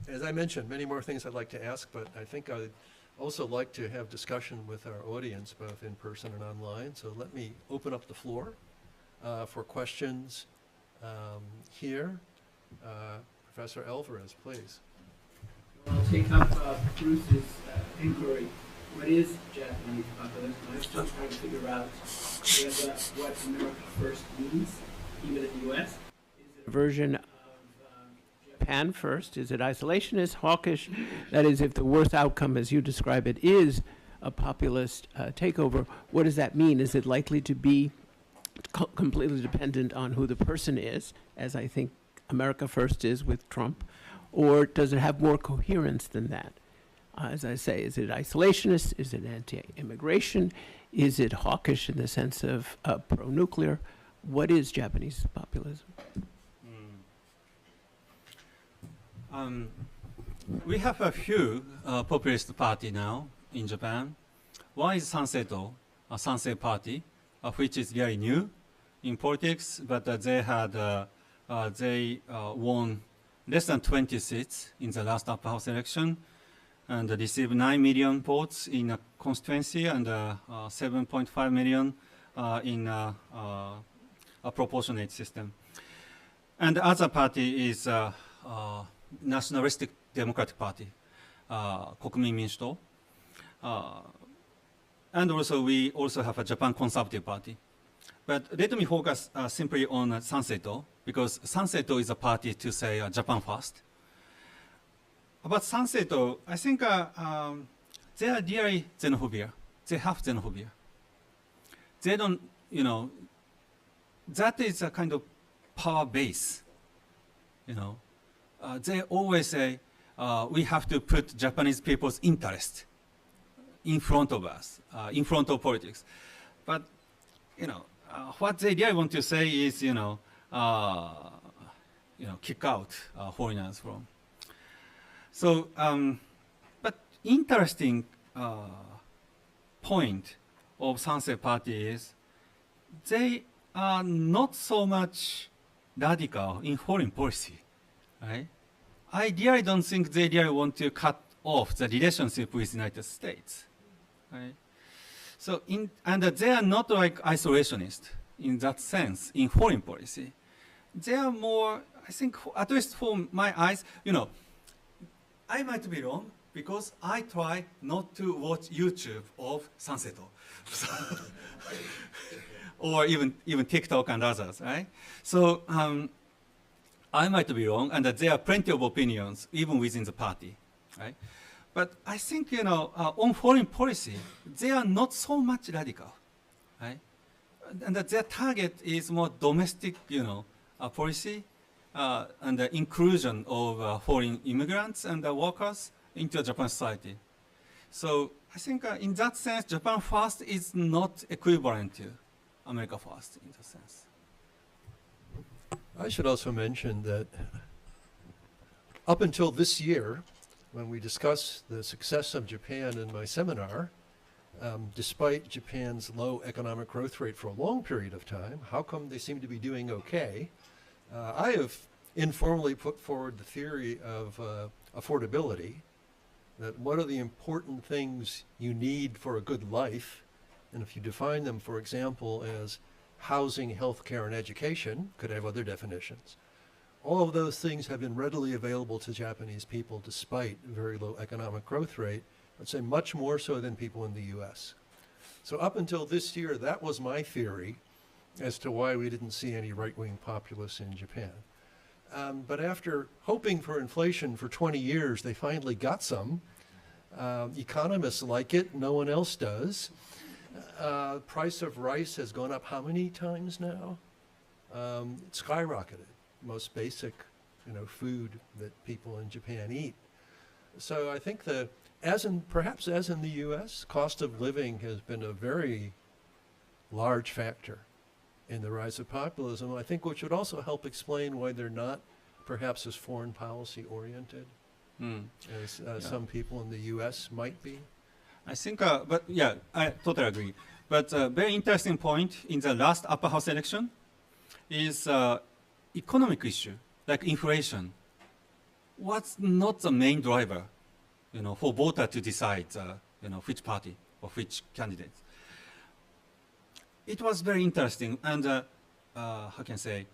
B: As I mentioned, many more things I'd like to ask, but I think I'd also like to have discussion with our audience, both in person and online. So let me open up the floor for questions here. Professor Alvarez, please.
D: I'll take up Bruce's inquiry. What is Japanese populism? I'm still trying to figure out what America First means, even in the U.S. Is it a version of Japan First? Is it isolationist, hawkish? That is, if the worst outcome, as you describe it, is a populist takeover, what does that mean? Is it likely to be completely dependent on who the person is, as I think America First is with Trump? Or does it have more coherence than that? As I say, is it isolationist? Is it anti-immigration? Is it hawkish in the sense of pro-nuclear? What is Japanese populism?
C: We have a few populist party now in Japan. One is Sanseito, a Sansei party, which is very new in politics, but they won less than 20 seats in the last upper house election and received 9 million votes in a constituency and 7.5 million in a proportionate system. And the other party is Nationalistic Democratic Party, Kokumin Minshuto. And also we also have a Japan Conservative Party. But let me focus simply on Sanseito, because Sanseito is a party to say Japan first. About Sanseito, I think they are really xenophobia. They have xenophobia. They don't, that is a kind of power base, They always say we have to put Japanese people's interest in front of us, in front of politics. But, what they really want to say is, kick out foreigners from. So, but interesting point of Sansei Party is they are not so much radical in foreign policy, right? I really don't think they really want to cut off the relationship with the United States, right? So, and they are not like isolationists in that sense in foreign policy. They are more, I think, at least for my eyes, I might be wrong because I try not to watch YouTube of Sanseito, or even TikTok and others, right? So I might be wrong, and there are plenty of opinions even within the party, right? But I think, on foreign policy, they are not so much radical, right? And that their target is more domestic, policy and the inclusion of foreign immigrants and workers into Japan society. So I think in that sense, Japan First is not equivalent to America First in that sense.
B: I should also mention that up until this year, when we discussed the success of Japan in my seminar, Despite Japan's low economic growth rate for a long period of time, how come they seem to be doing okay? I have informally put forward the theory of affordability, that what are the important things you need for a good life, and if you define them, for example, as housing, healthcare, and education, could have other definitions. All of those things have been readily available to Japanese people despite very low economic growth rate, I'd say much more so than people in the US. So up until this year, that was my theory as to why we didn't see any right-wing populists in Japan. But after hoping for inflation for 20 years, they finally got some. Economists like it, no one else does. Price of rice has gone up how many times now? It skyrocketed. Most basic, food that people in Japan eat. So I think perhaps as in the U.S., cost of living has been a very large factor in the rise of populism. I think which would also help explain why they're not perhaps as foreign policy oriented as some people in the U.S. might be.
C: I think, but yeah, I totally agree. But a very interesting point in the last upper house election is economic issue, like inflation, was not the main driver, for voter to decide, which party or which candidate. It was very interesting, and how can I say,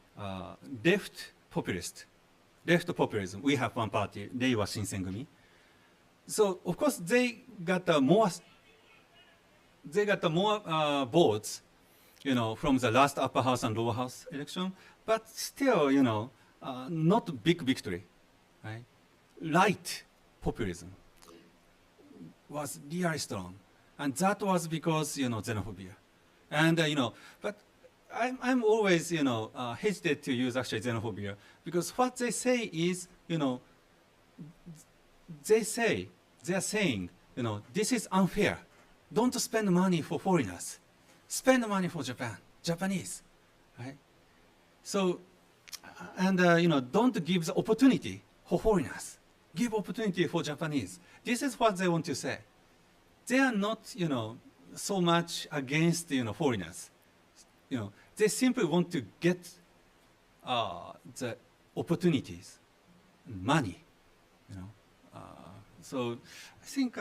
C: left populism. We have one party, Reiwa Shinsengumi. So of course they got more votes, from the last upper house and lower house election, but still, not a big victory, right? Light populism was really strong, and that was because xenophobia, and but I'm always hesitate to use actually xenophobia because what they say is they are saying this is unfair. Don't spend money for foreigners. Spend money for Japanese, right? So, and don't give the opportunity for foreigners. Give opportunity for Japanese. This is what they want to say. They are not, so much against, foreigners. They simply want to get the opportunities, money. So I think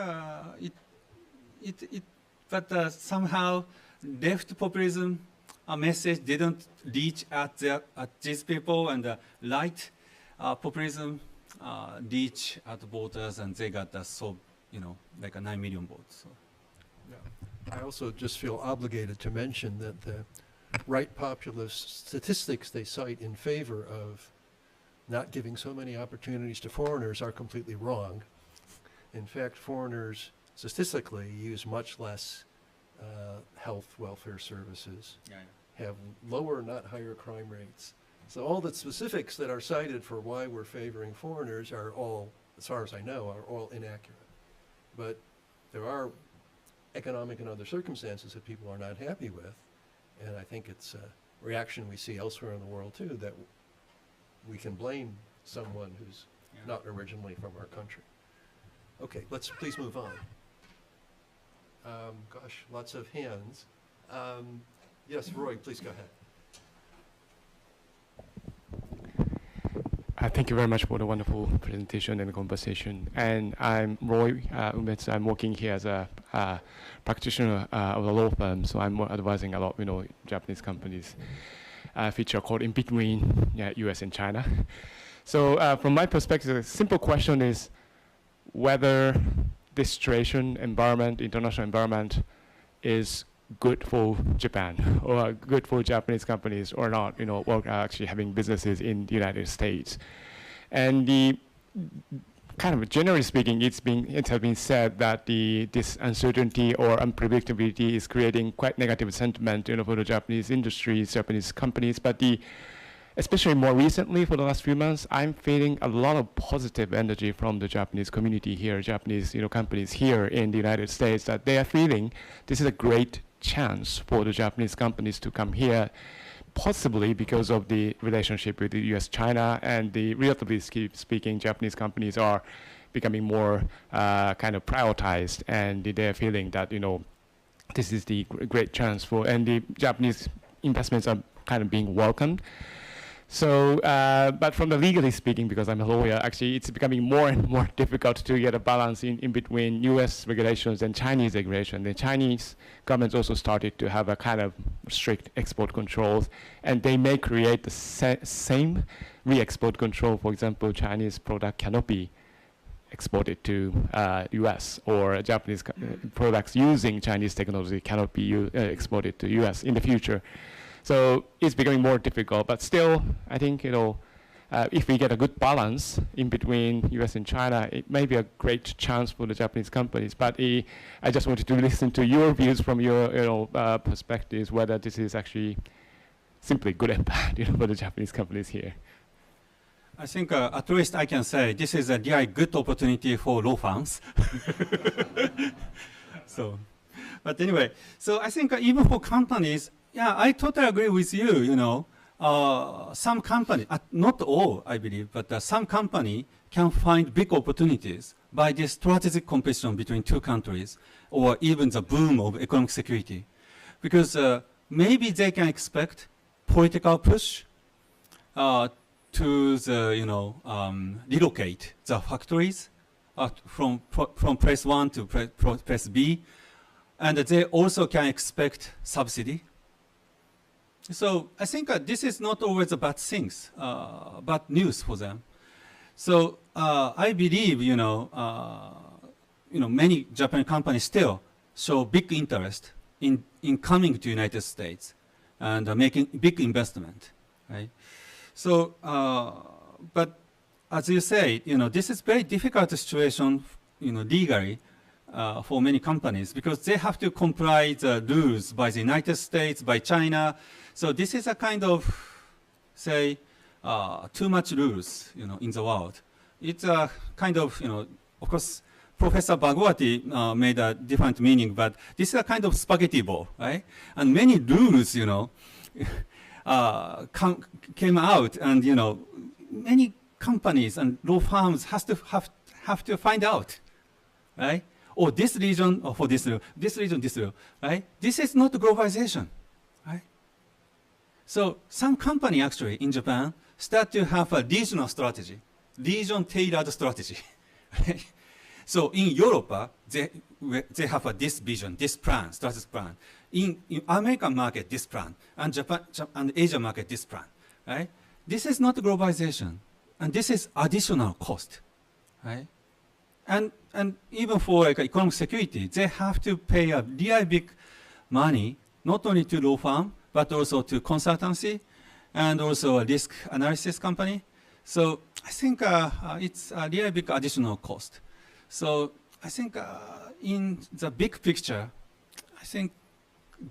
C: but somehow left populism message didn't reach at these people, and right populism reach at voters, and they got like a 9 million votes. So.
B: Yeah. I also just feel obligated to mention that the right populist statistics they cite in favor of not giving so many opportunities to foreigners are completely wrong. In fact, foreigners statistically use much less health welfare services, have lower, not higher crime rates. So all the specifics that are cited for why we're favoring foreigners are all, as far as I know, are all inaccurate. But there are economic and other circumstances that people are not happy with, and I think it's a reaction we see elsewhere in the world too, that we can blame someone who's not originally from our country. Okay, let's please move on. Gosh, lots of hands. Yes, Roy, please go ahead.
E: Thank you very much for the wonderful presentation and conversation. And I'm Roy Umetsu. I'm working here as a practitioner of a law firm, so I'm advising a lot, Japanese companies feature called in between US and China. So from my perspective, the simple question is whether this situation, environment, international environment is good for Japan or good for Japanese companies or not, or actually having businesses in the United States. And the kind of generally speaking, it has been said that this uncertainty or unpredictability is creating quite negative sentiment, for the Japanese industries, Japanese companies. But especially more recently, for the last few months, I'm feeling a lot of positive energy from the Japanese community here, Japanese companies here in the United States, that they are feeling this is a great chance for the Japanese companies to come here, possibly because of the relationship with the US-China, and the relatively speaking, Japanese companies are becoming more kind of prioritized, and they're feeling that this is the great chance for, and the Japanese investments are kind of being welcomed. So, but from the legally speaking, because I'm a lawyer, actually it's becoming more and more difficult to get a balance in between US regulations and Chinese regulation. The Chinese government also started to have a kind of strict export controls, and they may create the same re-export control. For example, Chinese product cannot be exported to US, or Japanese products using Chinese technology cannot be exported to US in the future. So it's becoming more difficult, but still, I think, if we get a good balance in between US and China, it may be a great chance for the Japanese companies. But I just wanted to listen to your views from your perspectives, whether this is actually simply good and bad for the Japanese companies here.
C: I think at least I can say this is a really good opportunity for law firms. So, but anyway, so I think even for companies, yeah, I totally agree with you. Some company, not all, I believe, but some company can find big opportunities by this strategic competition between two countries, or even the boom of economic security, because maybe they can expect political push to relocate the factories from place 1 to place B, and they also can expect subsidy. So I think this is not always a bad things, bad news for them. So I believe many Japanese companies still show big interest in coming to United States and making big investment, right? So, but as you say, this is very difficult situation, legally for many companies, because they have to comply the rules by the United States, by China. So this is a kind of, say, too much rules, in the world. It's a kind of, of course, Professor Bhagwati made a different meaning, but this is a kind of spaghetti ball, right? And many rules, came out, and many companies and law firms have to find out, right? Or this region, or for this region, right? This is not globalization, right? So some company actually in Japan start to have a regional strategy, region-tailored strategy. Right? So in Europe, they have this vision, this plan, strategic plan. In American market, this plan, and Japan and Asia market, this plan, right? This is not globalization, and this is additional cost, right? And even for economic security, they have to pay a really big money, not only to law firm, but also to consultancy, and also a risk analysis company. So I think it's a really big additional cost. So I think in the big picture, I think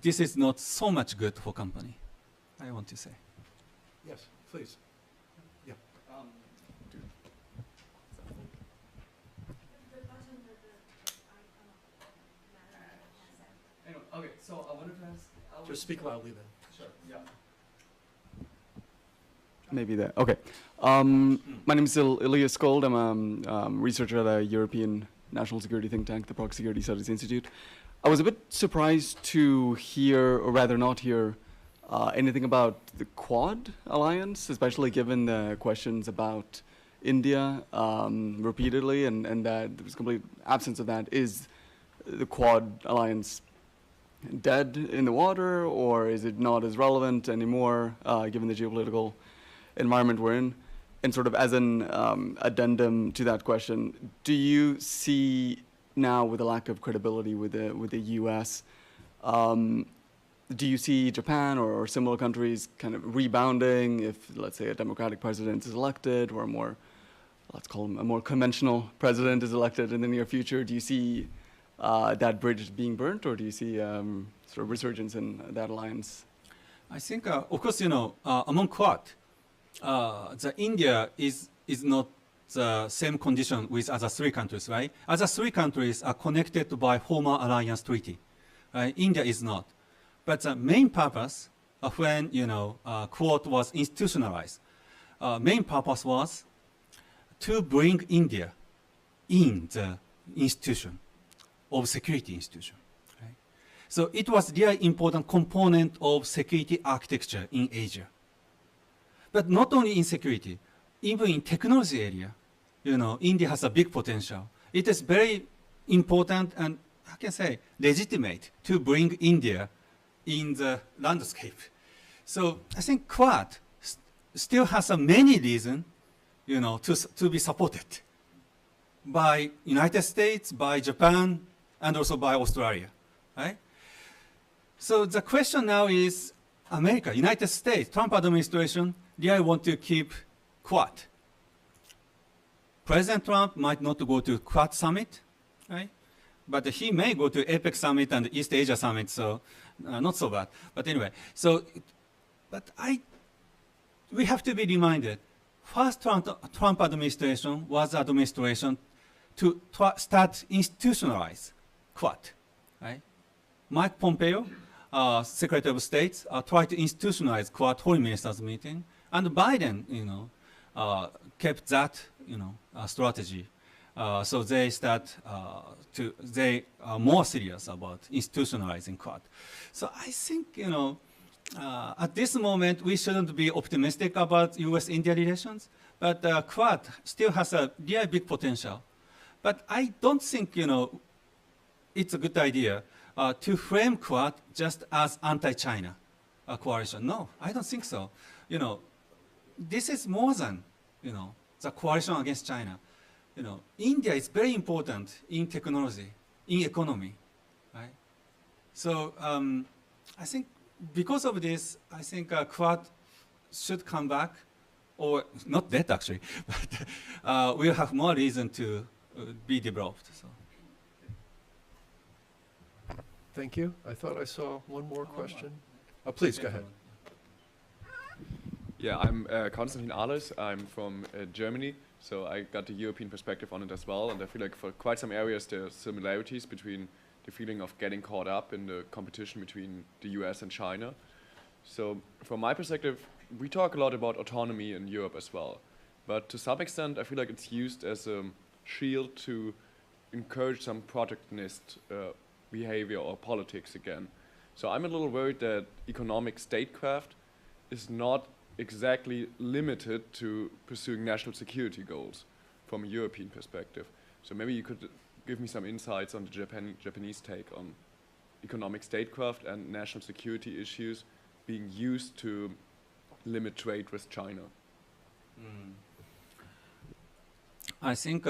C: this is not so much good for company, I want to say.
B: Yes, please. Yeah.
F: Okay, so I wanted to ask.
B: Just speak loudly then.
F: Sure. Yeah. Maybe that. Okay. My name is Elias Gold. I'm a researcher at a European national security think tank, the Proxy Security Studies Institute. I was a bit surprised to hear, or rather not hear, anything about the Quad alliance, especially given the questions about India repeatedly, and that there was complete absence of that. Is the Quad alliance dead in the water, or is it not as relevant anymore, given the geopolitical environment we're in? And sort of as an addendum to that question, do you see now, with the lack of credibility with the U.S., do you see Japan or similar countries kind of rebounding if, let's say, a democratic president is elected, or a more, let's call him a more conventional president is elected in the near future? Do you see that bridge being burnt, or do you see sort of resurgence in that alliance?
C: I think, of course, among Quad, the India is not the same condition with other three countries, right? Other three countries are connected by former alliance treaty. Right? India is not. But the main purpose of when Quad was institutionalized, main purpose was to bring India in the institution of security institution. Right? So it was really important component of security architecture in Asia. But not only in security, even in technology area, India has a big potential. It is very important and, I can say, legitimate to bring India in the landscape. So I think Quad still has many reasons, to be supported by United States, by Japan, and also by Australia, right? So the question now is, America, United States, Trump administration, do I want to keep Quad? President Trump might not go to Quad summit, right? But he may go to APEC summit and East Asia summit, so not so bad. But anyway, we have to be reminded, first Trump administration was the administration to start institutionalize Quad, right? Mike Pompeo, Secretary of State, tried to institutionalize Quad Foreign Ministers meeting, and Biden, kept that, strategy. So they they are more serious about institutionalizing Quad. So I think, at this moment, we shouldn't be optimistic about U.S.-India relations, but Quad still has a really big potential. But I don't think, it's a good idea to frame Quad just as anti-China coalition. No, I don't think so. This is more than, the coalition against China. India is very important in technology, in economy, right? So I think because of this, I think Quad should come back, or not dead actually, but we'll have more reason to be developed. So.
B: Thank you. I thought I saw one more question. Please, go ahead.
G: Yeah, I'm Konstantin Ahles. I'm from Germany, so I got the European perspective on it as well, and I feel like for quite some areas there are similarities between the feeling of getting caught up in the competition between the US and China. So from my perspective, we talk a lot about autonomy in Europe as well, but to some extent I feel like it's used as a shield to encourage some protectionist behavior or politics again. So I'm a little worried that economic statecraft is not exactly limited to pursuing national security goals from a European perspective. So maybe you could give me some insights on the Japanese take on economic statecraft and national security issues being used to limit trade with China.
C: I think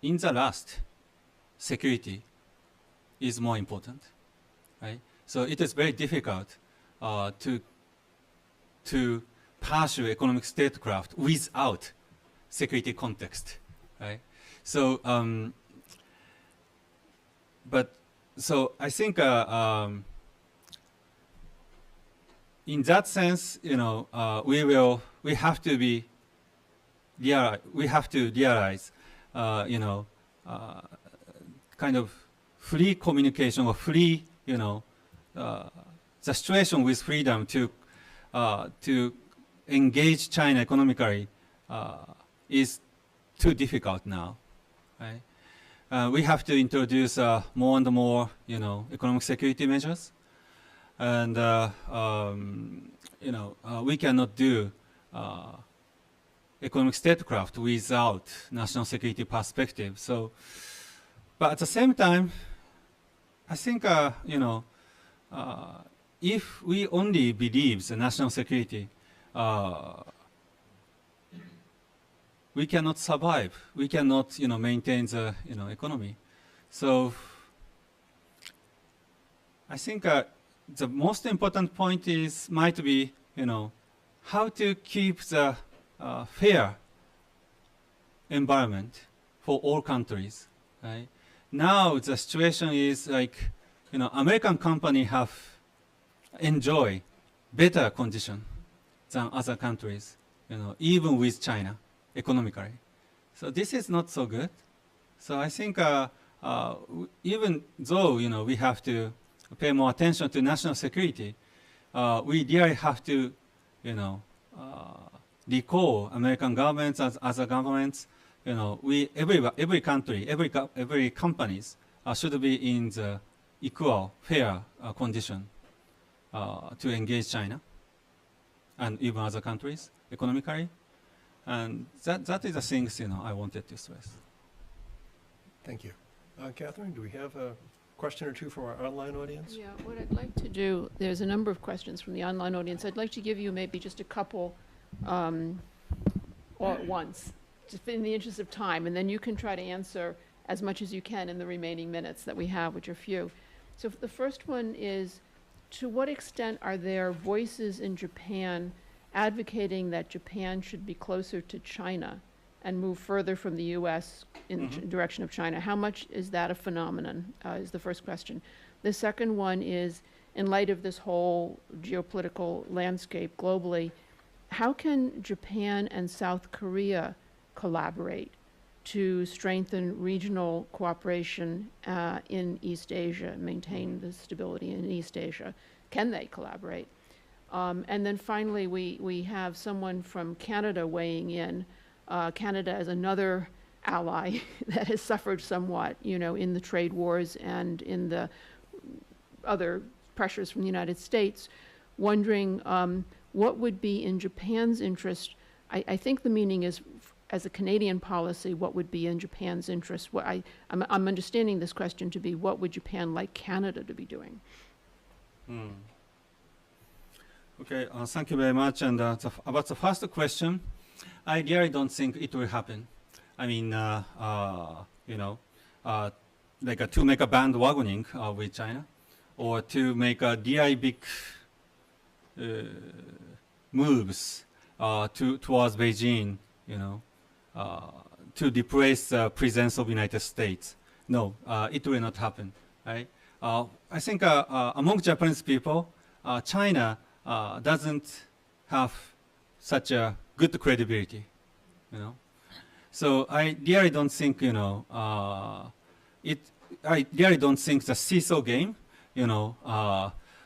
C: in the last, security is more important, right? So it is very difficult to pursue economic statecraft without security context, right? So, so I think in that sense, we have to realize, kind of free communication or free, the situation with freedom to engage China economically is too difficult now, right? We have to introduce more and more, economic security measures, and we cannot do economic statecraft without national security perspective. So, but at the same time, I think if we only believe the national security, we cannot survive. We cannot, maintain the, economy. So I think the most important point might be, how to keep the fair environment for all countries, right? Now the situation is like, American companies have enjoy better condition than other countries, even with China economically. So this is not so good. So I think even though, we have to pay more attention to national security, we really have to, recall American governments as other governments, every country, every companies should be in the equal, fair condition to engage China and even other countries economically. And that is the things, I wanted to stress.
B: Thank you. Catherine, do we have a question or two from our online audience?
A: Yeah, what I'd like to do, there's a number of questions from the online audience. I'd like to give you maybe just a couple all at once, just in the interest of time, and then you can try to answer as much as you can in the remaining minutes that we have, which are few. So the first one is, to what extent are there voices in Japan advocating that Japan should be closer to China and move further from the U.S. in the direction of China? How much is that a phenomenon, is the first question. The second one is, in light of this whole geopolitical landscape globally, how can Japan and South Korea collaborate to strengthen regional cooperation in East Asia, maintain the stability in East Asia? Can they collaborate? And then finally, we have someone from Canada weighing in. Canada is another ally that has suffered somewhat, in the trade wars and in the other pressures from the United States, wondering what would be in Japan's interest. I think the meaning is, as a Canadian policy, what would be in Japan's interest? I'm understanding this question to be, what would Japan like Canada to be doing?
C: Okay, thank you very much. And about the first question, I really don't think it will happen. I mean, to make a bandwagoning with China, or to make a really big moves towards Beijing, to replace the presence of United States. No, it will not happen, right? I think among Japanese people, China doesn't have such a good credibility, So I really don't think, I really don't think the seesaw game,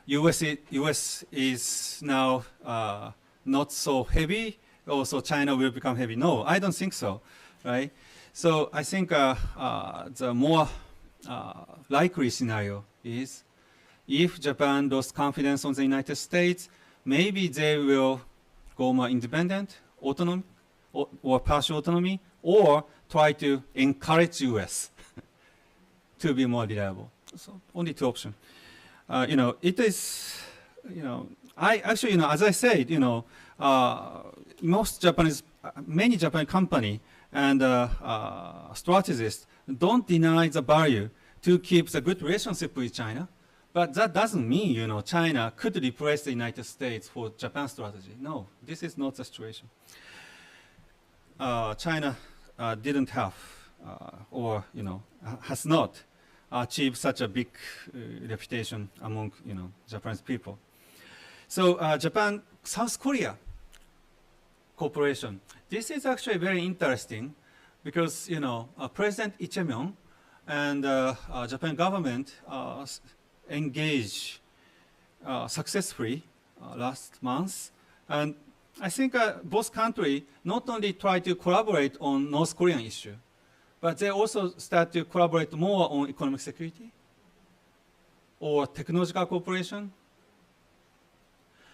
C: US is now not so heavy, also China will become heavy. No, I don't think so, right? So I think the more likely scenario is, if Japan lost confidence on the United States, maybe they will go more independent, autonomy, or partial autonomy, or try to encourage US to be more reliable. So only two options. It is, I actually, as I said, many Japanese company and strategists don't deny the value to keep the good relationship with China, but that doesn't mean, China could replace the United States for Japan's strategy. No, this is not the situation. China didn't have, has not achieved such a big reputation among, Japanese people. So Japan-South Korea cooperation. This is actually very interesting because, President Lee Jae-myung and Japan government engaged successfully last month. And I think both countries not only try to collaborate on North Korean issue, but they also start to collaborate more on economic security or technological cooperation.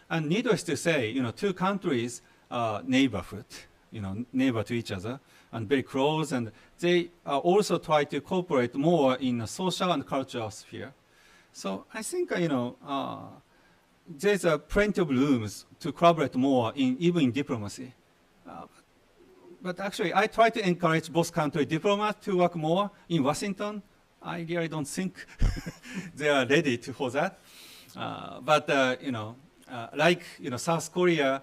C: And needless to say, two countries are neighbor to each other and very close, and they also try to cooperate more in a social and cultural sphere. So I think, there's plenty of rooms to collaborate more even in diplomacy. But actually, I try to encourage both country diplomats to work more in Washington. I really don't think they are ready for that. South Korea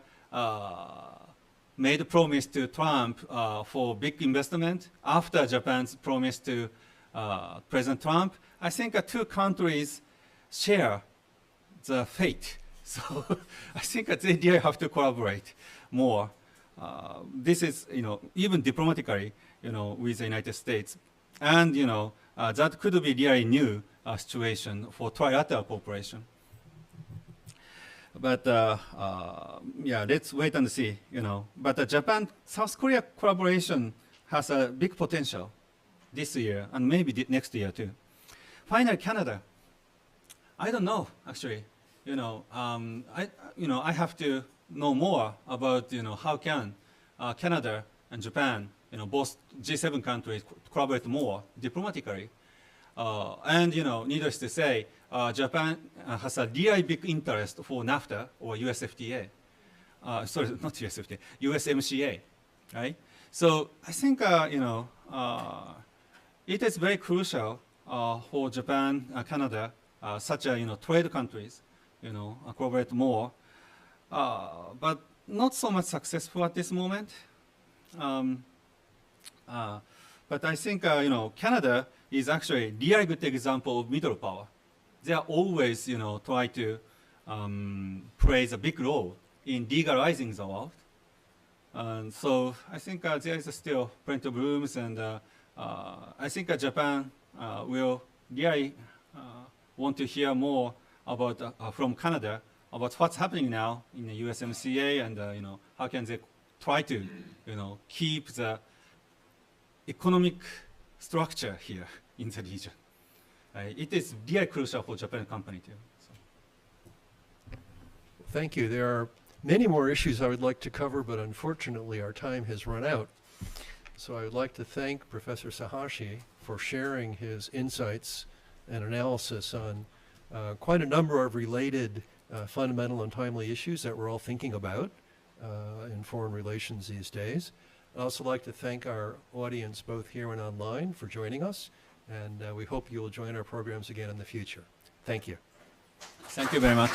C: made a promise to Trump for big investment after Japan's promise to President Trump. I think two countries share the fate. So I think they really have to collaborate more. This is, even diplomatically, with the United States. And, that could be really new situation for trilateral cooperation. But, let's wait and see, But the Japan-South Korea collaboration has a big potential this year and maybe next year too. Finally, Canada. I don't know actually. I have to know more about how can Canada and Japan, both G7 countries collaborate more diplomatically. And needless to say, Japan has a really big interest for NAFTA or USFTA. Sorry, not USFTA, USMCA, right? So I think it is very crucial for Japan, Canada, such a trade countries, collaborate more, but not so much successful at this moment. But I think Canada is actually a really good example of middle power. They are always try to play a big role in legalizing the world. And so I think there is still plenty of rooms, and I think Japan will really want to hear more about from Canada about what's happening now in the USMCA, and how can they try to keep the economic structure here in the region. It is really crucial for Japan company too. So.
B: Thank you. There are many more issues I would like to cover, but unfortunately our time has run out. So I would like to thank Professor Sahashi for sharing his insights and analysis on quite a number of related fundamental and timely issues that we're all thinking about in foreign relations these days. I'd also like to thank our audience both here and online for joining us, and we hope you will join our programs again in the future. Thank you.
C: Thank you very much.